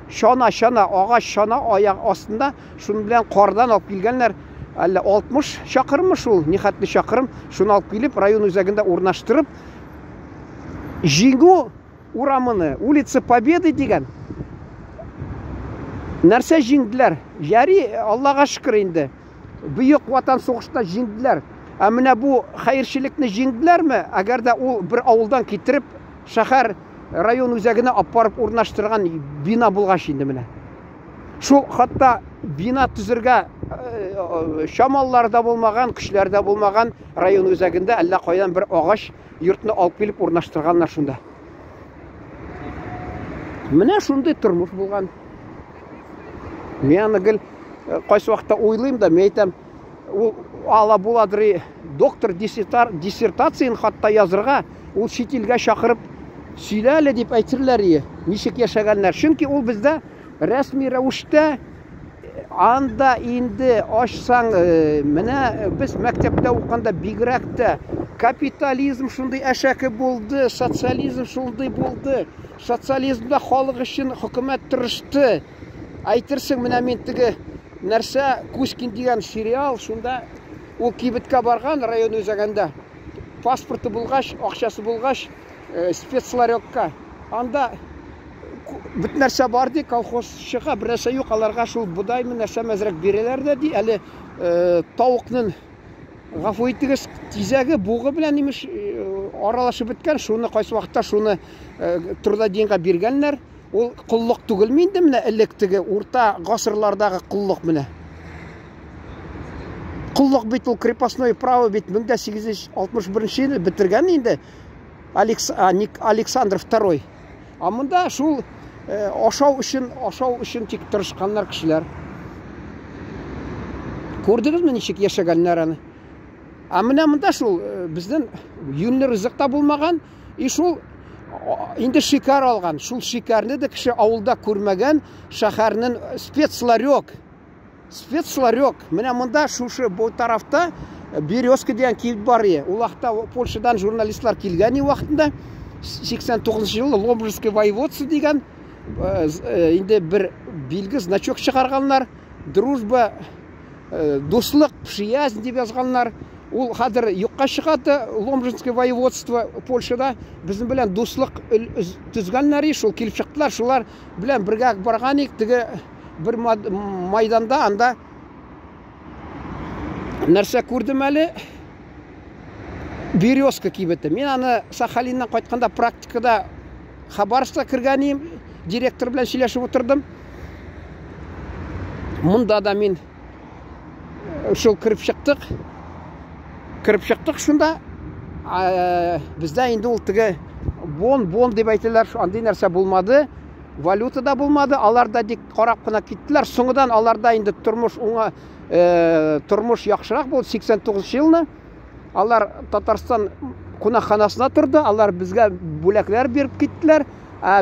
шана, ағаш шана аяқ астында, шуны білен қардан алып келгенлер, әлі 60 шақырымы шул, нехатты шақырым, шуны алып келіп, район үзәгінде орнаштырып, жеңу урамыны, улица Победы деген нәрсе жеңділер. Жәри, Аллаға шүкір енді, бүйік ватан соғышта жеңділер. Әміне бұл қайыршылықны жеңділер ме? Әгерде ол бір ауылдан кетіріп, шәһәр район үзәгіне апарып орнаштырған бина болғаш енді міне. Шул хатта бина түзірге шамаллар да болмаған, күшлер да болмаған район өзәгінде әлі қойдан бір ағаш йұртыны алып келіп орнаштырғанлар шунда. Міне шундай тұрмыш болған. Мен гіл қайсы уақытта ойлайым да, мен айтам, ала боладыры доктор диссертацияны хатта язырға, ол шетелге шақырып сөйләлі деп әйтірлер нешек яшағанлар. Чөнки ол бізде рәсми рәвіште анда инде ашсаң, менә біз мәктәптә оқығанда бигрәк капитализм шундай әшәке болды, социализм шундай болды. Социализмда халық үшін хөкүмәт тырышты. Әйтерсең, менә мен теге нәрсә Кузькин деген сериал, шунда ол кибеткә барган район үзәгендә. Паспорты булгач, акчасы булгач, спецларёкка. Анда бит нәрсә бар ди, колхозчыга бер нәрсә юк, аларга шул будаймы нәрсә мәзрәк бирәләр дә ди. Әле тавыкның гафу итегез, тизәге бугы белән имеш аралашып беткән, шуны кайсы вакытта шуны трудоденьга биргәннәр. Ол құллық түгел менде менә электеге урта гасырлардагы құллық менә. Құллық бит ул крепостное право бит 1861 елда битергән инде Александр II. А монда шул ашау өчен тик тырышканнар кешеләр. Күрдегезме ничек яшәгәннәр аны? А менә монда шул безнең юнлы ризыкта булмаган, и шул инде шикар алган. Шул шикарны да кеше авылда күрмәгән, шәһәрнең спецларёк. Менә монда шушы бу тарафта Березка дигән кибет бар иде. Ул вакытта Польшадан журналистлар килгән вакытында 89 елда Лобожский воеводство дигән инде бер билге значок чыгарганнар. Дружба, дуслык, приязнь дип язганнар. Ул хәзер юкка чыгады, Ломжинское воеводство Польшада безнең белән дуслык төзгәннәр, шул килеп чыктылар, шулар белән бергә барган идек, теге бер майданда, анда нәрсә күрдем әле, Березка кибете. Мен аны Сахалиннан кайтканда практикада Хабаровскка кергәнем, директор белән сөйләшеп утырдым. Монда да мин шул кирип чыктык. Шунда бездә инде ул теге бон дип әйтәләр, андый нәрсә булмады. Валюта да булмады. Алар да дик карап кына киттеләр. Соңыдан аларда инде тормыш яхшырак булды. 89 елны алар Татарстан кунакханасына торды. Алар безгә бүләкләр биреп киттеләр.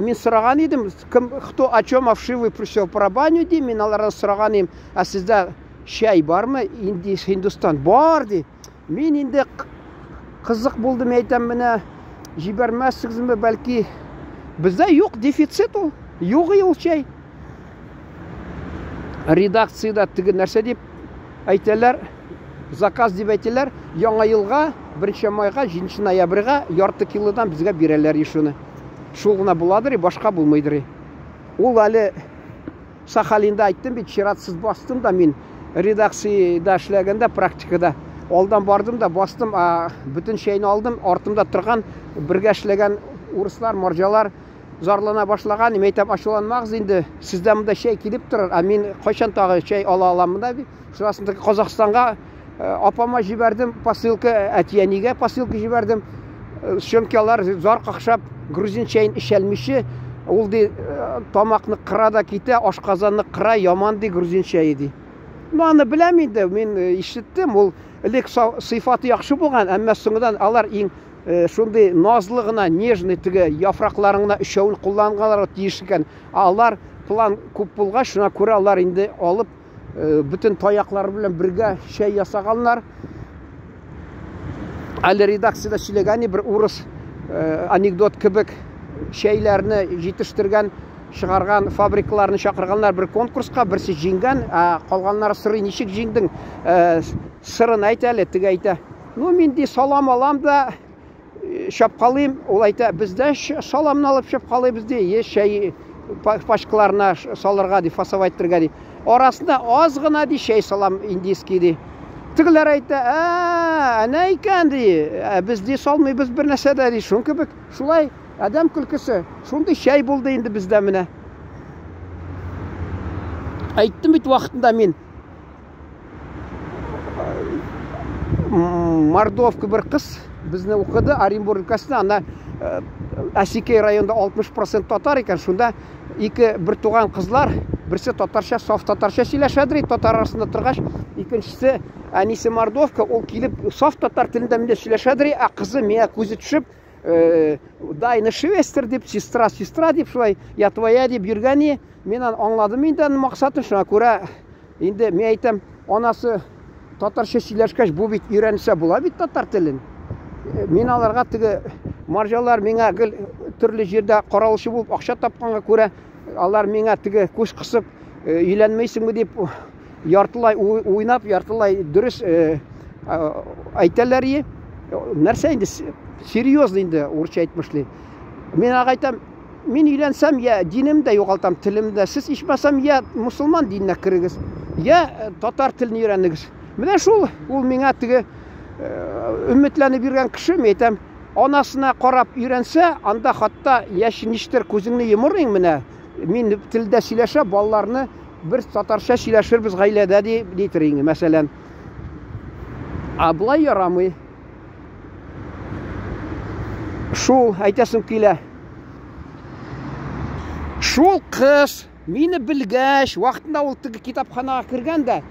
Мин сораган идем, кто о чем овшивый пришел по баню ди, мин алардан сораган идем, сездә чәй бармы? Хиндустан бар ди. Мин инде кызык булды, әйтәм, менә җибәрмәссезме, бәлки бездә юк, дефицит ул. Юк ул чәй. Редакциядә теге нәрсә дип әйтәләр, заказ дип әйтәләр, яңа елга 1 майга 7 ноябрьга ярты килодан безгә бирәләр шуны. Шул гына буладыр, башка булмыйдыр. Ул әле Сахалинда әйттем бит, чиратсыз бастым да, мин редакциядә эшләгәндә, практикада алдан бардым да бастым, бүтән шәйне алдым, артымда торган бергә эшләгән урыслар, марҗалар зарлана башлаган. Мин әйтәм, ачуланмагыз инде, сездә монда шәй килеп торыр, мин кайчан тагы шәй ала аламмы да бит. Шуласында Казакстанга апама җибәрдем, посылка, әтиянигә посылка җибәрдем. Чөнки алар зар какшап грузин чәйен эчәлмичә, ул ди тамакны кыра да китә, ашказанны кыра, яман ди грузин чәе ди. Аны беләм инде, мин ишеттем, ул элек сыйфаты яхшы булган, әмма соңыдан алар иң шундый назлы гына, нежный теге яфракларына өчәүен кулланганлар тиеш икән. Алар план күп булгач, шуңа күрә алар инде алып бүтән таяклары белән бергә чәй ясаганнар. Әле редакциядә сөйләгән бер урыс анекдот кебек чәйләрне җитештергән, чыгарган фабрикаларны чакырганнар бер конкурска, берсе җиңгән, калганнары сырый ничек җиңдең, сырын әйт әле, теге әйтә. Ну, мин ди салам алам да шапкалыйм, ул әйтә, бездә саламны алып шапкалыйбыз ди, чәй пачкаларына салырга ди, фасовать итәргә ди. Арасында аз гына ди чәй салам индийский ди. Тегеләр әйтә, әнә икән ди, без ди салмыйбыз бер нәрсә дә ди, шун кебек, шулай адәм көлкесе. Шундый чәй булды инде бездә менә. Әйттем бит вакытында мин. Мордовка бер кыз безне укыды, Оренбург өлкәсендә, анда Асикей районында 60% татар икән, шунда бер туган кызлар, берсе татарча, саф татарча сөйләшәдер, татар арасында торгач, икенчесе әнисе Мордовка, ул килеп саф татар телендә миндә сөйләшәдер, кызы миңа күзе төшеп, дайны швестер дип, сестра дип, шулай, я твоя дип йөргән, мин аңладым инде максатын, шуңа күрә инде мин әйтәм, анасы татарча сөйләшкәч, бу бит өйрәнсә була бит татар телен. Мин аларга теге марҗалар миңа гел төрле җирдә каралышы булып акча тапканга күрә, алар миңа теге күз кысып, өйләнмәйсеңме дип яртылай уйнап, яртылай дөрес әйтәләр. Нәрсә инде серьезно инде урысча әйтмешли. Мин әйтәм, мин өйләнсәм, я динемдә югалтам, телемдә, сез ичмәсәм, я мусулман диненә кирегез, я татар телен өйрәнегез. Менә шул, ул миңа теге өметләнеп йөргән кеше, мин әйтәм, анасына карап өйрәнсә, анда хатта яшь ништер күзеңне йомырың менә. Мин телдә сөйләшә, балаларны бер татарча сөйләшербез гаиләдә дитер инде, мәсәлән. Булай ярамый. Шул әйтәсем килә. Шул кыз мине белгәч, вакытында ул теге китапханага кергәндә,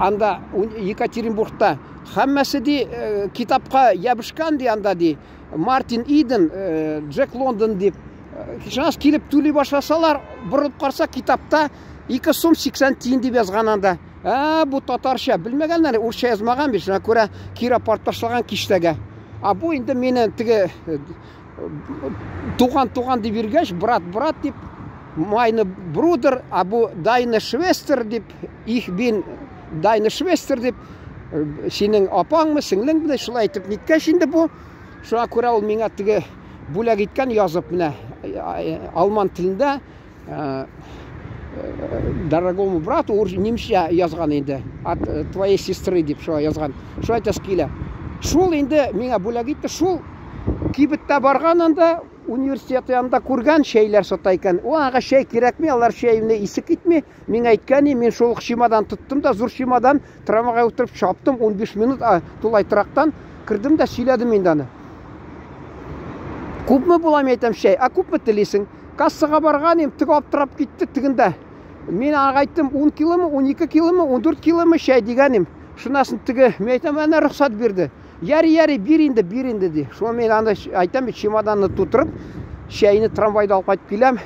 анда Екатеринбургта һәммәсе ди китапка ябышкан ди, анда ди Мартин Иден, Джек Лондон дип. Шуннан килеп түли башласалар, борылып карса китапта 2 сум 80 тиен дип язган анда. Бу татарча белмәгәннәр, урысча язмаган бит, шуңа күрә кире порташлаган киштәгә. Бу инде мине теге туган дип йөргәч, брат дип, майны брудер, бу дайны швестер дип, их бин дайны швестер дип сенің апаңмы, сіңліңбі, шулай айтып неткәш инде бу. Шуңа күрә ул миңа теге бүләк иткән язып менә алман телендә дорогому брату немчә язган инде. От твоей сестры дип шулай язган. Шулай әйтәс килә. Шул инде миңа бүләк итте, шул кибеттә барган анда университет янында күргән шәйләр сата икән. Аңа шәй кирәкми, алар шәйне исе китми. Миңа әйткән, мин шул шимадан тоттым да, зур шимадан трамвайга утырып чаптым, 15 минут тулай трактан кирдем дә сөйләдем инде аны. Күпме була әйтәм шәй, күпме телисең? Кассага барган идем, тиге аптырап китте тигендә. Мин аңа әйттем, 10 киломе, 12 киломе, 14 киломе шәй дигәнем. Шунасын тиге, мен әйтәм, әнә рөхсәт бирде. Яри, бир инде ди. Шуңа мен анда әйтәм, чемоданны тутырып, шәйне трамвайда алып кайтып киләм.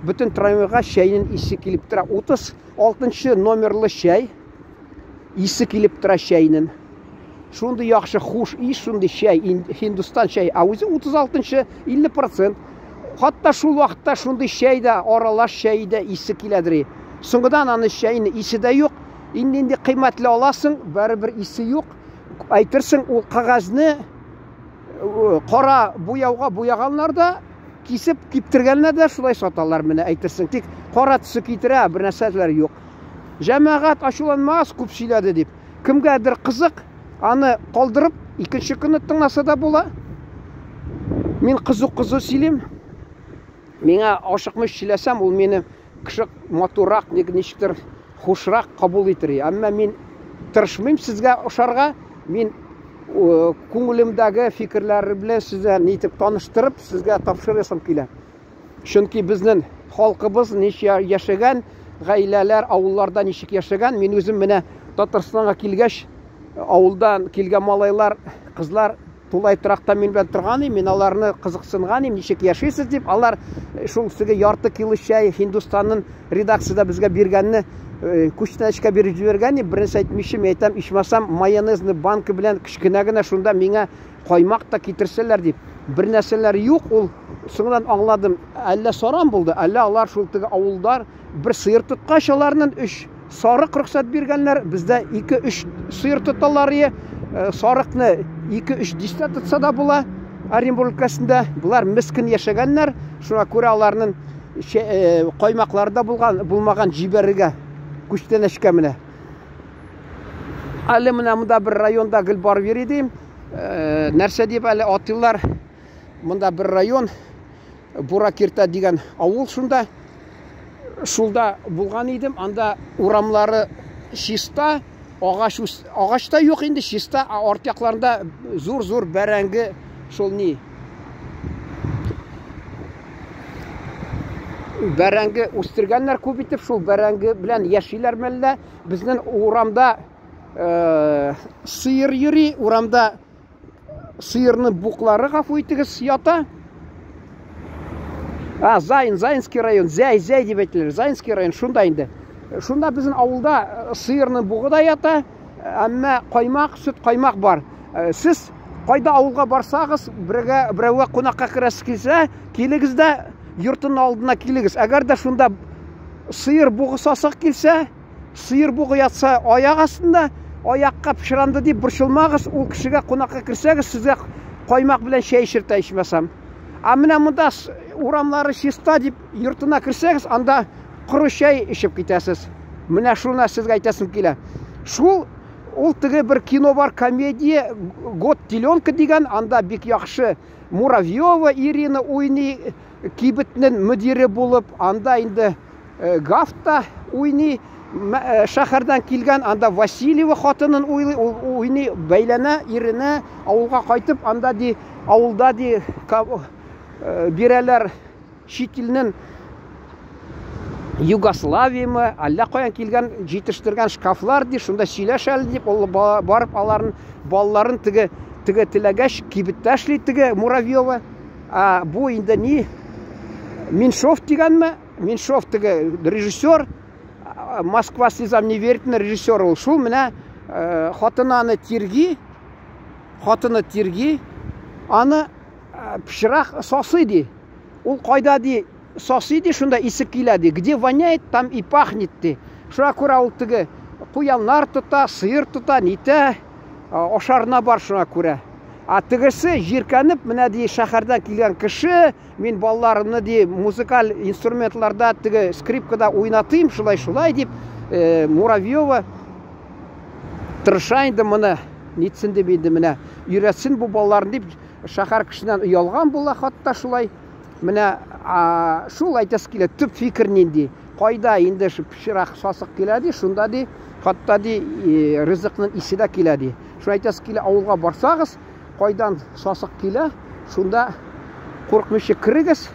Бүтән трамвайга шәйнең исе килеп тора. 36 номерлы шәй исе килеп тора шәйнең. Шундый яхшы хуш иш, шундый шәй, Hindistan шәй. Үзе 36 50%. Хатта шул вакытта шундый шәй дә, аралаш шәй дә исе киләдер. Соңгыдан аны шәйне исе дә юк. Инде кыйммәтле аласың, барыбер исе юк. Әйтерсең, ул кагазны кара буяуга буяганнар да, кисеп киптергәннәр дә шулай саталар менә әйтерсең. Тик кара төсе китерә, бер нәрсәләр юк. Җәмәгать ачуланмас, күп сөйләде дип. Кемгәдер кызык, аны калдырып, икенче көнне тыңласа да була. Мин кызу сөйлим. Миңа ашыкмыш сөйләсәм, ул мине кеше матурак, ничектер хушрак кабул итер. Әмма мин тырышмыйм сезгә ошарга. Мин күңелемдәге фикерләр белән сезгә нитеп таныштырып, сезгә тапшырасым килә. Чөнки безнең халкыбыз ничә яшәгән, гаиләләр, авылларда ничек яшәгән. Мин үзем менә Татарстанга килгәч, авылдан килгән малайлар, кызлар тулай тракта мин белән торган, мин аларны кызыксынган, ничек яшисез дип, алар шул сезгә ярты кило шәй Hindistanның редакциядә безгә биргәнне күчтәнешкә биреп җибәргән, беренче әйтмишем, әйтәм, ичмасам майонезны банка белән кичкенә генә шунда миңа каймак та китерсәләр дип. Бер нәрсәләр юк, ул соңдан аңладым, әллә саран булды, әллә алар шул теге авылдар бер сыер тоткач аларның 3 сарык рөхсәт биргәннәр, бездә 2-3 сыер тоталар, сарыкны 2-3 дистә тотса да була. Оренбург өлкәсендә булар мискин яшәгәннәр, шуңа күрә аларның каймакларда булмаган җибәрергә күчтәнешкә менә. Әле менә монда бер районда гел барып йөридем. Нәрсә дип әле атылар. Монда бер район, Буракирта дигән авыл шунда. Шулда булган идем. Анда урамлары чиста, агач та юк инде, чиста, арт якларында зур бәрәңге шул ни. Бәрәңге үстергәннәр күп итеп, шул бәрәңге белән яшиләр мәллә. Безнең урамда сыер йөри, урамда сыерны буклары гафу итегез ята. Заинский район, Зәй дип әйтелер, Заинский район шунда инде. Шунда безнең авылда сыерны бугы да ята, әмма каймак, сөт каймак бар. Сез кайда авылга барсагыз, берәүгә кунакка керәсез килсә, килегез дә йортның алдына килегез. Әгәр дә шунда сыер бугы сасык килсә, сыер бугы ятса аяк астында, аякка пешранды дип борчылмагыз, ул кешегә кунакка керсәгез, сезгә каймак белән шәй эчертә ичмәсәм. Менә монда урамлары чиста дип йортына керсәгез, анда коры шәй эчеп китәсез. Менә шуны сезгә әйтәсем килә. Шул ул теге бер кино бар, комедия «Год теленка» дигән, анда бик яхшы Муравьева Ирина уйный, кибетнең мөдире булып, анда инде Гафта уйный, шәһәрдән килгән, анда Васильева хатынын уйный, бәйләнә, иренә, авылга кайтып, анда ди, авылда ди бирәләр чит илнең Югославиямы, әллә каян килгән җитештергән шкафлар ди, шунда сөйләшәләр дип, барып аларның балаларын теге теләгәч кибеттә эшли теге Муравьева. Бу инде ни? Меньшов дигәнме? Меньшов теге режиссер, Москва слезам не верит на режиссер ул. Шул менә хатынаны тирги, аны пешрак сасый ди. Ул кайда ди? Сасый ди, шунда исе килә ди. Где воняет, там и пахнет ди. Шуңа күрә ул теге куяннар тота, сыер тота, нитә. ошарына бар шуңа күрә. Тегесе җиркәнеп, менә ди шәһәрдән килгән кеше, мин балаларымны ди музыкаль инструментларда, теге скрипкада уйнатыйм, шулай дип, Муравьева тырыша инде моны, нитсен дип инде менә өйрәтсен бу балаларын дип, шәһәр кешенән оялган була хатта шулай. Менә шул әйтәсе килә, төп фикер нинди? Кайда инде пешерак сасык килә ди, шунда ди, хатта ди ризыкның исе дә килә ди. Шуны әйтәсе килә, авылга барсагыз, кайдан сасык килә, шунда куркмыйча кирегез,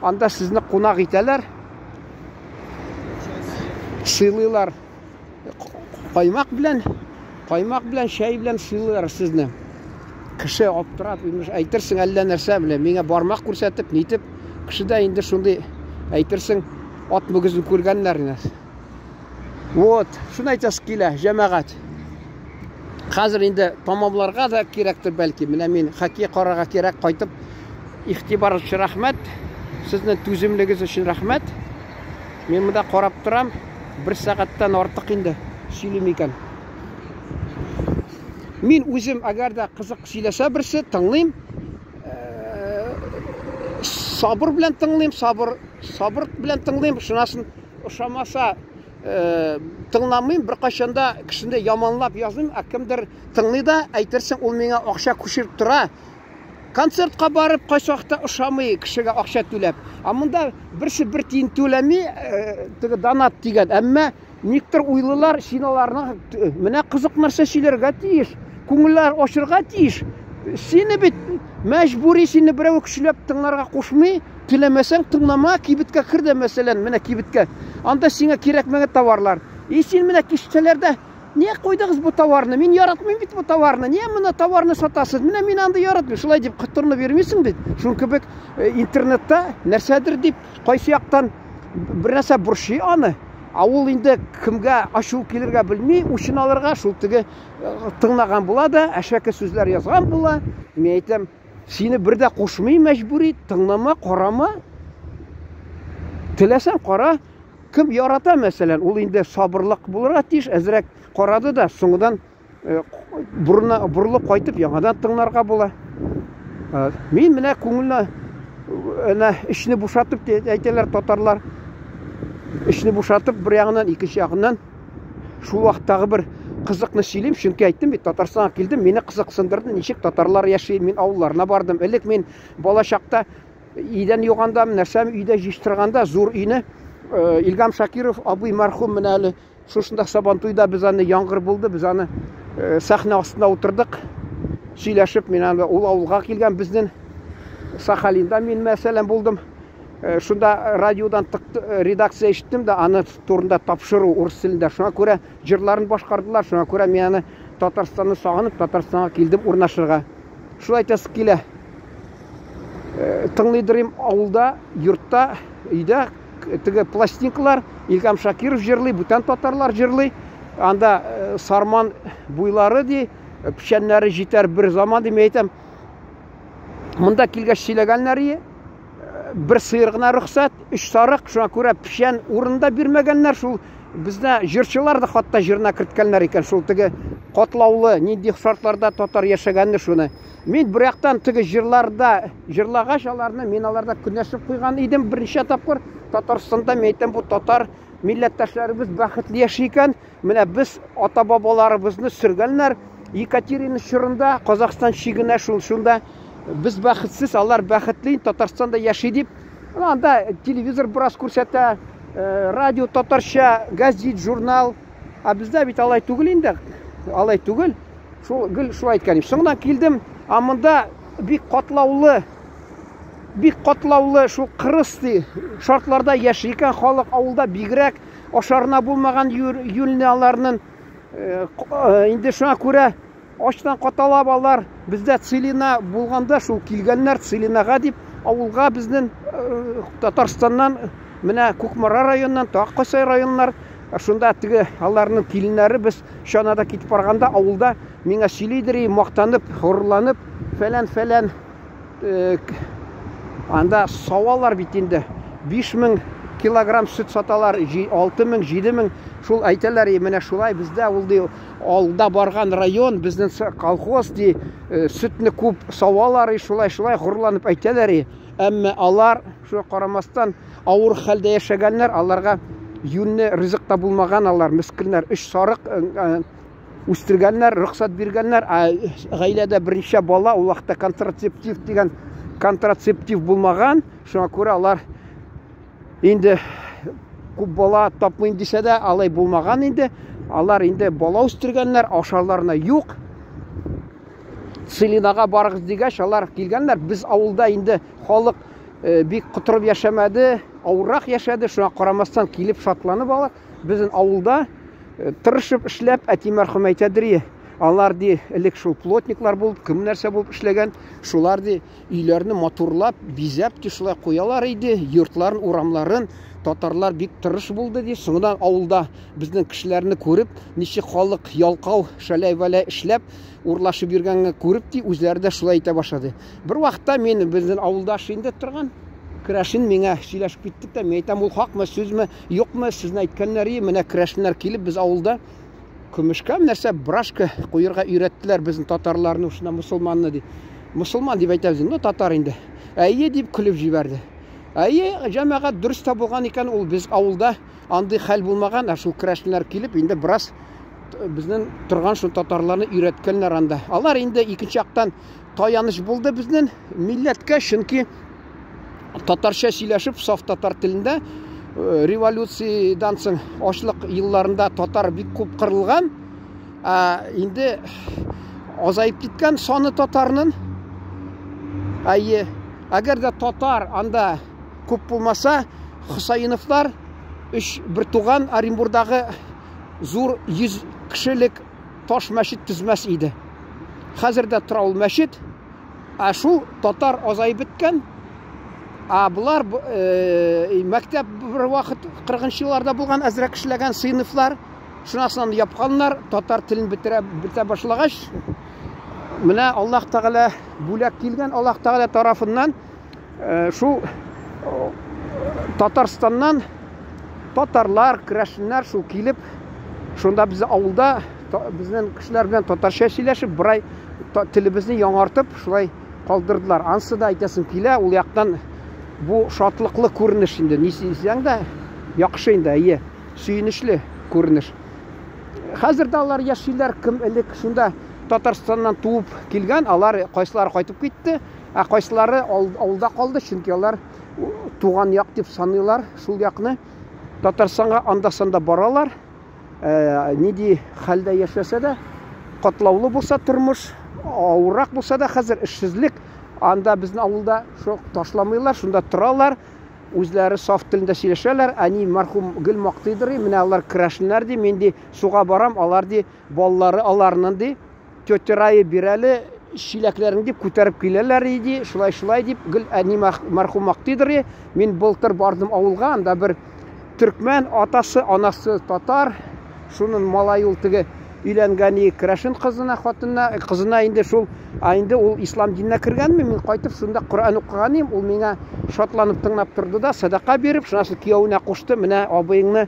анда сезне кунак итәләр, сыйлыйлар, каймак белән, чәй белән сыйлыйлар сезне. Кеше аптырап, әйтерсең әллә нәрсә белән, миңа бармак күрсәтеп, нитеп, кешедә инде шундый әйтерсең ат мөгезен күргәннәр инде. Вот, шуны әйтәсе килә, җәмәгать. Хәзер инде тамамларга да кирәктер бәлки. Менә мин хоккей карарга кирәк, кайтып, игътибар өчен рәхмәт. Сезнең түземлегегез өчен рәхмәт. Мин монда карап торам, 1 сәгатьтән артык инде сөйлим икән. Мин үзем әгәр дә кызык сөйләсә берсе, тыңлыйм. Сабыр белән тыңлыйм, сабыр белән тыңлыйм. Шунасын ошамаса тыңламыйм, бер качанда кешене яманлап языйм, кемдер тыңлый да, әйтерсең ул миңа акча күчереп тора. Концертка барып, кайсы вакытта ошамый кешегә акча түләп. Монда берсе бер тиен түләми, теге донат дигән. Әмма никтер уйлылар, синаларны менә кызык нәрсә сөйләргә тиеш, күңелләр ачырга тиеш. Сине бит мәҗбүри, сине берәү көчләп тыңларга кушмый, теләмәсәң тыңлама, кибеткә кер дә мәсәлән, менә кибеткә. Анда сиңа кирәкмәгән товарлар. Син менә киштәләрдә не куйдыгыз бу товарны? Мин яратмыйм бит бу товарны. Не моны товарны сатасыз? Менә мин анда яратмыйм. Шулай дип кытырны бермисең бит. Шуң кебек интернетта нәрсәдер дип, кайсы яктан бер нәрсә буршый аны. Ул инде кемгә ачу килергә белми, учын алырга шул теге тыңлаган була да, әшәке сүзләр язган була. Мин әйтәм, сине бер дә кушмый, мәҗбүри, тыңлама, карама. Теләсәң кара, кем ярата мәсәлән, ул инде сабырлык булырга тиеш, әзрәк карады да, соңдан бурылып кайтып яңадан тыңларга була. Мин менә күңелне ишне бушатып әйтәләр татарлар. Ишне бушатып, бер ягыннан, икенче ягыннан шул вакыттагы бер кызыкны сөйлим, чөнки әйттем бит, Татарстанга килдем, мине кызыксындырды, ничек татарлар яши, мин авылларына бардым. Элек мин бала чакта өйдән юганда, нәрсәм өйдә җыштырганда, зур өйне Илгам Шакиров абый мәрхүм менә әле шушында Сабантуйда без аны яңгыр булды, без аны сәхнә астында утырдык, сөйләшеп, мин аны ул авылга килгән безнең Сахалинда мин мәсәлән булдым. Шунда радиодан редакция ишеттем да, аны турында тапшыру урыс телендә. Шуңа күрә җырларын башкардылар, шуңа күрә мин аны Татарстанны сагынып, Татарстанга килдем урнашырга. Шулай әйтәсе килә. Тыңлыйдырым авылда, йортта, өйдә теге пластинкалар, Илгам Шакиров җырлый, бүтән татарлар җырлый. Анда Сарман буйлары ди, пешәннәре җитәр бер заман ди, әйтәм. Монда килгәч сөйләгәннәр бер сыйыр гына рөхсәт, 3 сарык, шуңа күрә пешән урында бирмәгәннәр, шул бездә җырчылар да хатта җырына керткәннәр икән, шул теге катлаулы, нинди шартларда татар яшәгәнне шуны. Мин бер яктан теге җырларда җырлагач аларны, мин аларда күнәшеп куйган идем берничә тапкыр. Татарстанда мәйтәм, бу татар милләттәшләребез бәхетле яши икән. Менә без ата-бабаларыбызны сөргәннәр Екатерина чорында, Казакстан чигенә шунда. Без бәхетсез, алар бәхетле, Татарстанда яши дип. Анда телевизор бераз күрсәтә, радио татарча, газет, журнал. Бездә бит алай түгел инде. Алай түгел. Шулай әйткәнем. Соңдан килдем, монда бик катлаулы шул кырыс шартларда яши икән халык, авылда бигрәк ашарына булмаган юлняларның инде шуңа күрә ачтан каталап алар. Бездә Целина булганда шул килгәннәр Целинага дип авылга безнең Татарстаннан, менә Күкмара районыннан, Таккасай районнар, шунда теге аларның киленнәре без чанада китеп барганда авылда миңа сөйлидер, мактанып, хурланып, фәлән анда савалар бит инде 5000 килограмм сөт саталар, 6000, 7000. Шул әйтәләр, менә шулай бездә ул ди алда барган район, безнең колхоз ди сөтне күп савалар, шулай горурланып әйтәләр. Әмма алар шуңа карамастан авыр хәлдә яшәгәннәр, аларга юнне ризыкта булмаган, алар мискиннәр 3 сарык үстергәннәр, рөхсәт биргәннәр. Гаиләдә берничә бала, ул вакытта контрацептив булмаган. Шуңа күрә алар инде күп бала тапмыйм дисә дә, алай булмаган инде. Алар инде бала үстергәннәр, ашарларына юк. Селинага барыгыз дигәч, алар килгәннәр. Без авылда инде халык бик кытырып яшәмәде, авыррак яшәде. Шуңа карамастан килеп шатланып алар. Безнең авылда тырышып эшләп, әти мәрхүм әйтәдер, алар ди элек шул плотниклар булып, кем нәрсә булып эшләгән, шулар ди өйләрне матурлап, бизәп ди шулай куялар иде, йортларын, урамларын. Татарлар бик тырыш булды ди. Соңдан авылда безнең кешеләрне күреп, ничек халык ялкау, шәләй-вәләй эшләп, урлашып йөргәнгә күреп ди, үзләре дә шулай итә башлады. Бер вакытта мен безнең авылда шиндә торган Крашин миңа сөйләшеп киттек тә, мен әйтәм, ул хакмы, сүзме, юкмы, сезне әйткәннәр, менә Крашиннар килеп, без авылда көмешкә нәрсә брашка куярга өйрәттеләр безнең татарларны, шуна мусулманны ди. Мусулман дип әйтәбез, ну татар инде. Әйе дип көлеп җибәрде. Әйе, җәмәгать дөрес тә булган икән, ул без авылда андый хәл булмаган, шул Крашиннар килеп, инде бераз безнең торган шул татарларны өйрәткәннәр анда. Алар инде икенче яктан таяныч булды безнең милләткә, чөнки татарча сөйләшеп, саф татар телендә революциядан соң ачлык елларында татар бик күп кырылган. Инде азайып киткән саны татарның. Әйе, әгәр дә татар анда күп булмаса, Хусайновлар 3 бер туган Оренбургдагы зур 100 кешелек таш мәчет төзмәс иде. Хәзер дә тора ул мәчет. Шул татар азайып беткән. Булар мәктәп бер вакыт 40-нчы елларда булган әзрәк эшләгән сыйныфлар, шунасын япканнар, татар телен бетә башлагач, менә Аллаһ Тәгалә бүләк килгән, Аллаһ Тәгалә тарафыннан шул Татарстаннан татарлар, Крашиннар шул килеп, шунда без авылда безнең кешеләр белән татарча сөйләшеп, бер ай телебезне яңартып, шулай калдырдылар. Ансы да әйтәсем килә, ул яктан бу шатлыклы күренеш инде. Нисәң дә яхшы инде, әйе, сөенечле күренеш. Хәзер дә алар яшиләр, кем элек шунда Татарстаннан туып килгән, алар кайсылары кайтып китте, кайсылары авылда калды, чөнки алар туган як дип саныйлар шул якны. Татарстанга анда-санда баралар. Ниди хәлдә яшәсә дә, катлаулы булса тормыш, авыррак булса да хәзер эшсезлек, анда безнең авылда шул ташламыйлар, шунда торалар, үзләре саф телендә сөйләшәләр. Әни мәрхүм гел мактыйдыр, менә алар Крашиннар ди, мен ди суга барам, алар ди баллары аларның ди тетя бирәле чиләкләрен дип күтәреп киләләр иде, шулай дип гел әни мәрхүм мактыйдыр. Мин былтыр бардым авылга, анда бер төркмән, атасы, анасы татар, шуның малай ул теге өйләнгән Крашин кызына инде шул, инде ул ислам диненә кергәнме, мин кайтып шунда Коръән укыган, ул миңа шатланып тыңлап торды да, садака биреп, шунысы кияүнә кушты, менә абыеңны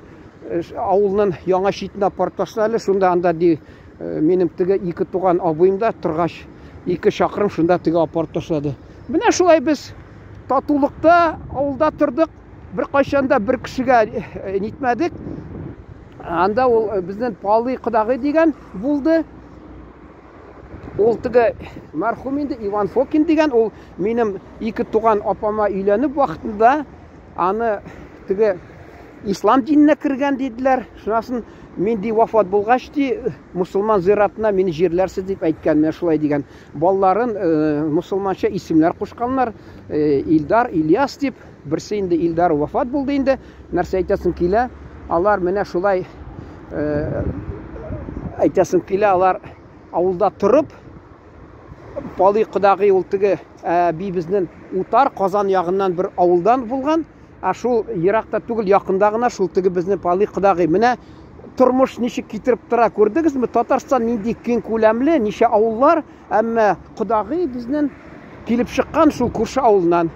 авылның яңа читенә апарып ташлады, шунда анда ди минем теге 2 туган абыем да торгач 2 чакрым шунда теге апарып ташлады. Менә шулай без татулыкта авылда тордык, бер кайчанда бер кешегә нитмәдек. Анда ул безнең Палый кодагый дигән булды. Ул теге мәрхүм инде Иван Фокин дигән, ул минем 2 туган апама өйләнеп вакытында аны теге ислам диненә кергән диделәр. Шунасын мин ди вафат булгач ди мусулман зиратына мине җирләрсез дип әйткән, менә шулай дигән. Балларын мусулманча исемләр кушканнар. Илдар, Ильяс дип, берсе инде Илдар вафат булды инде. Нәрсә әйтәсең килә? Алар менә шулай әйтәсем килә, алар авылда торып, Палый кодагый ул теге безнең Утар Казан ягыннан бер авылдан булган, шул еракта түгел, якында гына шул теге безнең Палый кодагый. Менә тормыш ничек китереп тора, күрдегезме? Татарстан нинди киң күләмле, ничә авыллар, әмма кодагый безнең килеп чыккан шул күрше авылдан.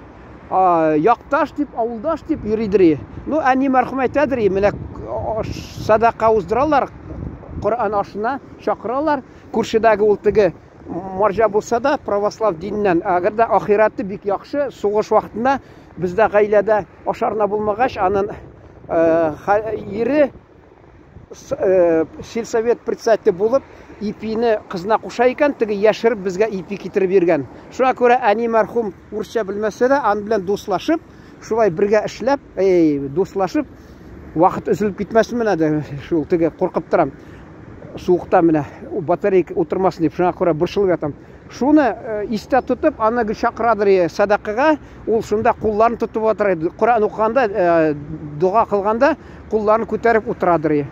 якташ дип, авылдаш дип йөридер. Ну, әни мәрхүм әйтәдер, менә садака уздыралар, Коръән ашына чакыралар. Күршедәге ул теге марҗа булса да, православ диненнән, әгәр дә ахираты бик яхшы, сугыш вакытында бездә гаиләдә ашарына булмагач, аның ире сельсовет председателе булып, ипине кызына куша икән, теге яшереп безгә ипи китереп биргән. Шуңа күрә әни мәрхүм урысча белмәсә дә, ан белән дуслашып, шулай бергә эшләп, дуслашып, вакыт өзелеп китмәсен менә дә, шул теге куркып торам. Суыкта менә батарейка утырмасын дип, шуңа күрә борчылып ятам. Шуны истә тотып, аны чакырадыр садакага, ул шунда кулларын тотып утыра. Коръән укыганда, дуга кылганда кулларын күтәреп утырадыр.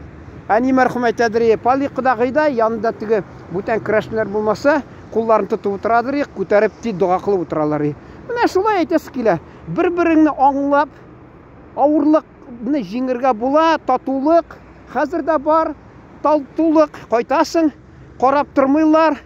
Әни мәрхүм әйтәдер, пали кудагыйда янында теге бүтән крәшнәр булмаса, кулларын тотып утырадыр, күтәреп дуга кылып утыралар. Менә шулай әйтәсе килә. Бер-береңне аңлап, авырлыкны җиңәргә була, татулык хәзер дә бар. Татулык кайтасың, карап тормыйлар.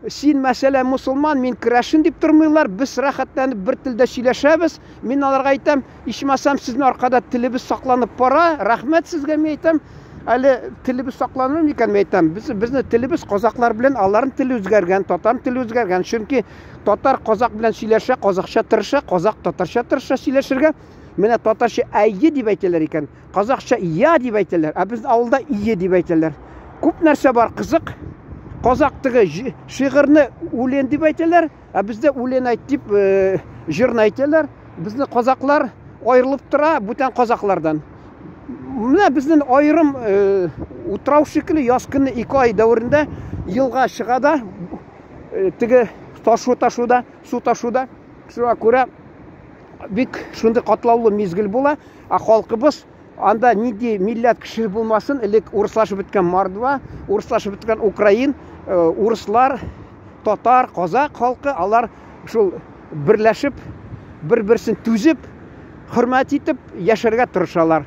Син мәсәлән мусулман, мин крәшин дип тормыйлар. Без рәхәтләнеп бер телдә сөйләшәбез. Мин аларга әйтәм, ичмасам сезнең аркада телебез сакланып бара. Рәхмәт сезгә мин әйтәм. Әле телебез сакланыр микән мин әйтәм. Безнең телебез казаклар белән аларның теле үзгәргән, татар теле үзгәргән. Чөнки татар казак белән сөйләшә, казакча тырыша, казак татарча тырыша сөйләшергә. Менә татарча әйе дип әйтәләр икән, казакча я дип әйтәләр, ә безнең авылда ие дип әйтәләр. Күп нәрсә бар кызык. Казак теге шигырьне үлен дип әйтәләр, ә бездә үлен әйт дип җырны әйтәләр. Безнең казаклар аерылып тора бүтән казаклардан. Менә безнең аерым утрау шикелле яз көнне 2 ай дәврендә елга чыга да, теге ташуда, су ташуда. Шуңа күрә бик шундый катлаулы мизгел була, а халкыбыз анда нинди милләт кеше булмасын, элек урыслашып беткән Мордва, урыслашып беткән Украин, урыслар, татар, казак халкы, алар шул берләшеп, бер-берсен түзеп, хөрмәт итеп яшәргә тырышалар.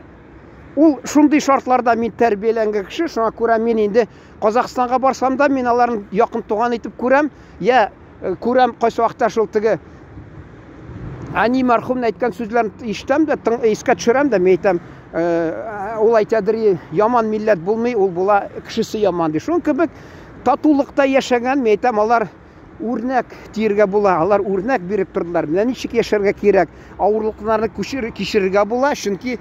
Ул шундый шартларда мин тәрбияләнгән кеше, шуңа күрә мин инде Казакстанга барсам да, мин аларны якын туган итеп күрәм, я күрәм кайсы вакытта шул теге әни мәрхүмнең әйткән сүзләрен ишетәм дә, искә төшерәм дә, мин әйтәм, ул әйтәдер, яман милләт булмый, ул була кешесе яман ди. Шуның кебек татулыкта яшәгән, мин әйтәм, алар үрнәк тиргә була, алар үрнәк биреп тордылар. Менә ничек яшәргә кирәк, авырлыкларны кичерергә була, чөнки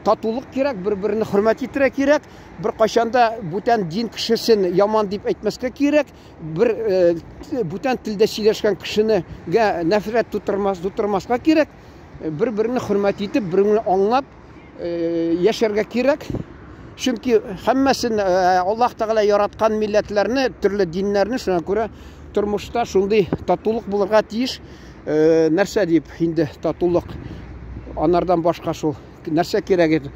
татулык кирәк, бер-берне хөрмәт итәргә кирәк, бер кайчанда бүтән дин кешесен яман дип әйтмәскә кирәк, бер бүтән телдә сөйләшкән кешенегә нәфрәт тутырмаска кирәк, бер-берне хөрмәт итеп, бер-берне аңлап яшәргә кирәк. Чөнки һәммәсен Аллаһ Тәгалә яраткан милләтләрне, төрле диннәрне, шуңа күрә тормышта шундый татулык булырга тиеш. Нәрсә дип инде татулык анардан башка шул нәрсә кирәк иде.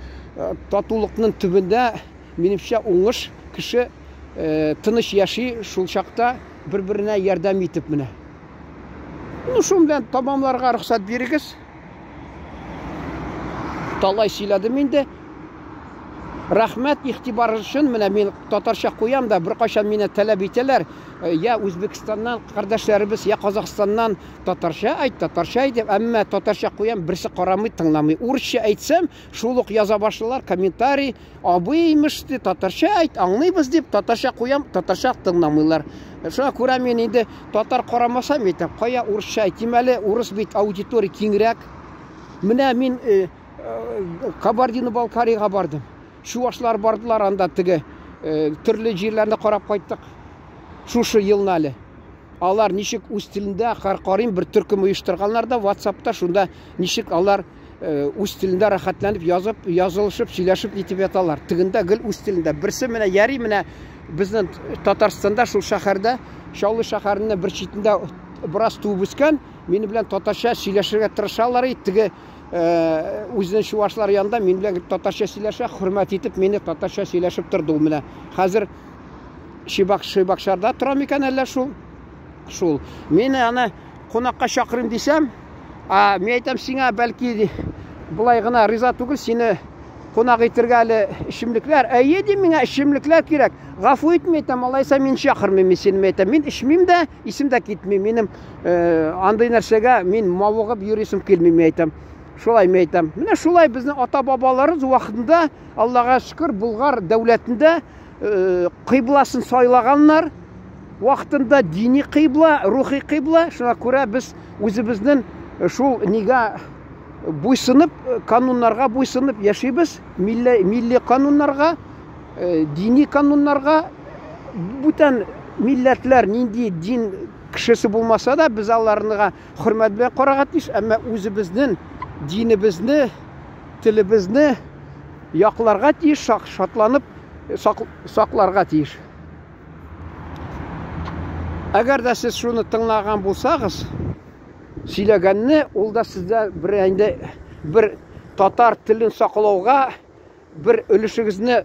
Татулыкның төбендә минемчә уңыш, кеше тыныч яши, шул чакта бер-беренә ярдәм итеп менә. Ну шул белән тамамларга рөхсәт бирегез. Талай сөйләдем инде. Рәхмәт игътибар өчен, менә мин татарча куям да, бер кайчан мине таләп итәләр. Я Үзбекстаннан кардәшләребез, я Казакстаннан татарча әйт, дип, әмма татарча куям, берсе карамый, тыңламый. Урысча әйтсәм, шул ук яза башлыйлар, комментарий, абый имеште, татарча әйт, аңлыйбыз дип, татарча куям, татарча тыңламыйлар. Шуңа күрә мин инде татар карамасам, әйтәм, кая урысча әйтим әле, урыс бит аудитория киңрәк. Менә мин Кабардино-Балкарийга бардым. Чувашлар бардылар, анда теге төрле җирләрне карап кайттык. Шушы елны әле. Алар ничек үз телендә карыйм, бер төркем оештырганнар да WhatsApp'та, шунда ничек алар үз телендә рәхәтләнеп язылышып, сөйләшеп итеп яталар. Тегендә гел үз телендә. Берсе менә яри, менә безнең Татарстанда шул шәһәрдә, Шаулы шәһәренә бер читендә бераз туып үскән, мине белән татарча сөйләшергә тырышалар, теге үзенең чувашлар янында мин белән татарча сөйләшә, хөрмәт итеп мине татарча сөйләшеп торды ул менә. Хәзер Шыйбакшарда тора микән әллә шул. Мин аны кунакка чакырым дисәм, мин әйтәм сиңа, бәлки булай гына риза түгел, сине қонақ итергә әле ішімліклер. Әйе де миңа ішімліклер керек. Ғафу етме айтам, алайса мен шақырмын, мен сенім айтам. Мен ішмейм де, исем де кетмейм. Менің андай нәрсеге мен мавығып юрисім келмейм айтам. Шулай мен айтам. Міне шулай біздің ата-бабаларымыз уақытында, Аллаға шүкір, Бұлғар дәулетінде қибласын сайлағанlar, уақытында дини қибла, рухи қибла. Шуңа күрә біз өзіміздің шул неге буйсынып, канунларға буйсынып яшайбыз, милли канунларға, дини канунларға. Бүтән милләтләр нинди дин кішісі болмаса да, біз аларыға хөрмәт белән карарга тиеш, әмма үзебезнең динебезне, телебезне якларга тиеш, шатланып сакларга тиеш. Әгәр дә сез шуны тыңлаган булсагыз, сөйләгәнне, ул да сездә бер татар телен саклауга бер өлешегезне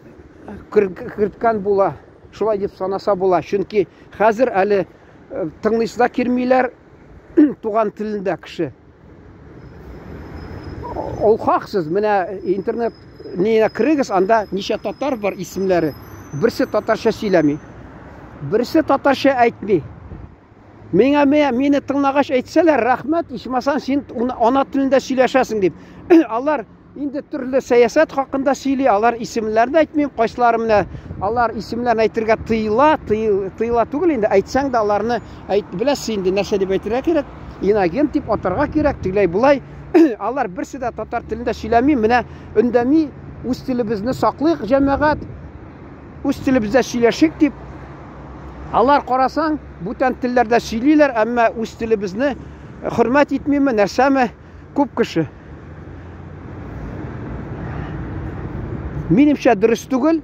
керткән була. Шулай дип санаса була. Чөнки хәзер әле тыңлыйсызда кирмиләр туган телендә кеше. Ул хаксыз. Менә интернет нигә кирегез, анда ничә татар бар исемләре. Берсе татарча сөйләми. Берсе татарча әйтми. Мені тыңлагач әйтсәләр, рәхмәт, ичмасаң син ана телендә сөйләшәсең дип. Алар инде төрле сәясәт хакында сөйли, алар исемләрне әйтмим, кайсылары менә алар исемләрне әйтергә тыйла түгел инде, әйтсәң дә аларны беләсең инде нәрсә дип әйтергә кирәк, инагент дип атарга кирәк, тигләй булай. Алар берсе дә татар телендә сөйләми, менә өндәми, үз телебезне саклыйк, җәмәгать, үз телебездә сөйләшик дип. Алар карасаң, бүтән телләрдә сөйлиләр, әмма үз телебезне хөрмәт итмиме, нәрсәме күп кеше. Минемчә дөрес түгел.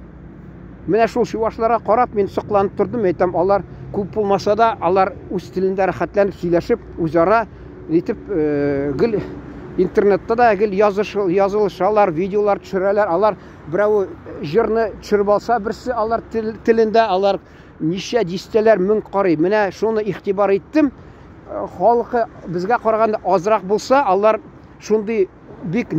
Менә шул чуашларга карап мин сокланып тордым, әйтәм, алар күп булмаса да, алар үз телендә рәхәтләнеп сөйләшеп, үзара итеп гел интернетта да гел язылышалар, видеолар төшерәләр. Алар берәү җырны төшереп алса, берсе алар телендә, алар ничә дистәләр мең карый. Менә шуны игътибар иттем. Халкы безгә караганда азрак булса, алар шундый бик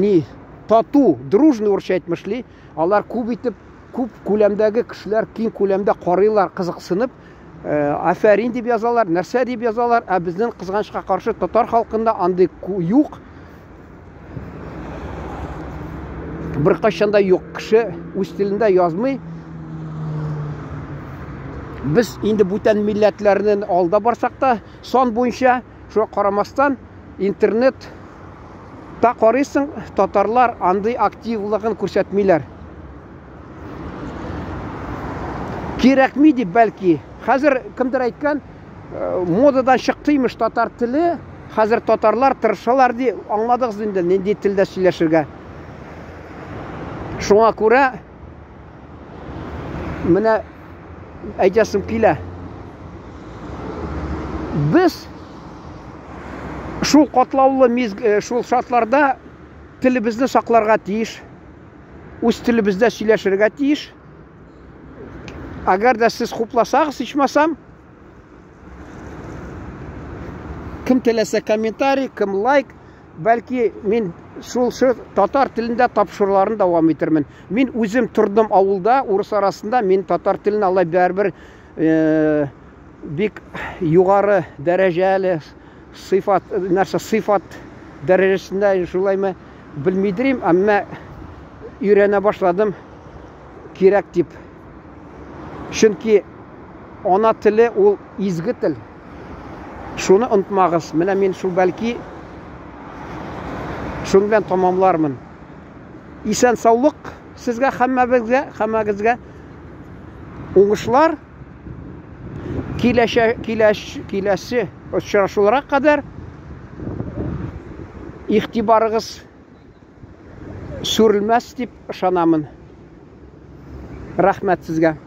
тату, дружный урысча әйтмешли. Алар күп итеп, күп күләмдәге кешеләр киң күләмдә карыйлар, кызыксынып, афәрин дип язалар, нәрсә дип язалар. Ә безнең кызганычка каршы татар халкында андый юк. Бер кайчанда юк. Кеше үз телендә язмый. Biz indi бүтән милләтләрнең алда барсак та, сан буенча, шуңа карамастан интернет та карыйсың, татарлар андый активлыгын күрсәтмиләр. Кирәкми дип бәлки. Хәзер кемдер әйткән, модадан чыктымыш татар теле, хәзер татарлар тырышалар ди, аңладыгыз инде, нинди телдә сөйләшергә. Шуңа күрә менә әйтәсем килә. Без шул катлаулы шул шартларда телебезне сакларга тиеш, үз телебездә сөйләшергә тиеш. Әгәр дә сез хупласагыз, ичмасам, кем теләсә комментарий, кем лайк, бәлки мин шул татар телендә тапшыруларын дәвам итермен. Мин үзем тордым авылда, урыс арасында, мин татар телен алай бәрбер бик югары дәрәҗәле сыйфат дәрәҗәсендә шулаймы белмидерим, әмма өйрәнә башладым кирәк дип. Чөнки ана теле ул изге тел. Шуны онытмагыз. Менә мин шул бәлки шуны белән тамамлармын. Исән саулык сезгә һәммәгезгә уңышлар. Киләсе очрашуларга кадәр игътибарыгыз сүрелмәс дип ышанамын. Рәхмәт сезгә.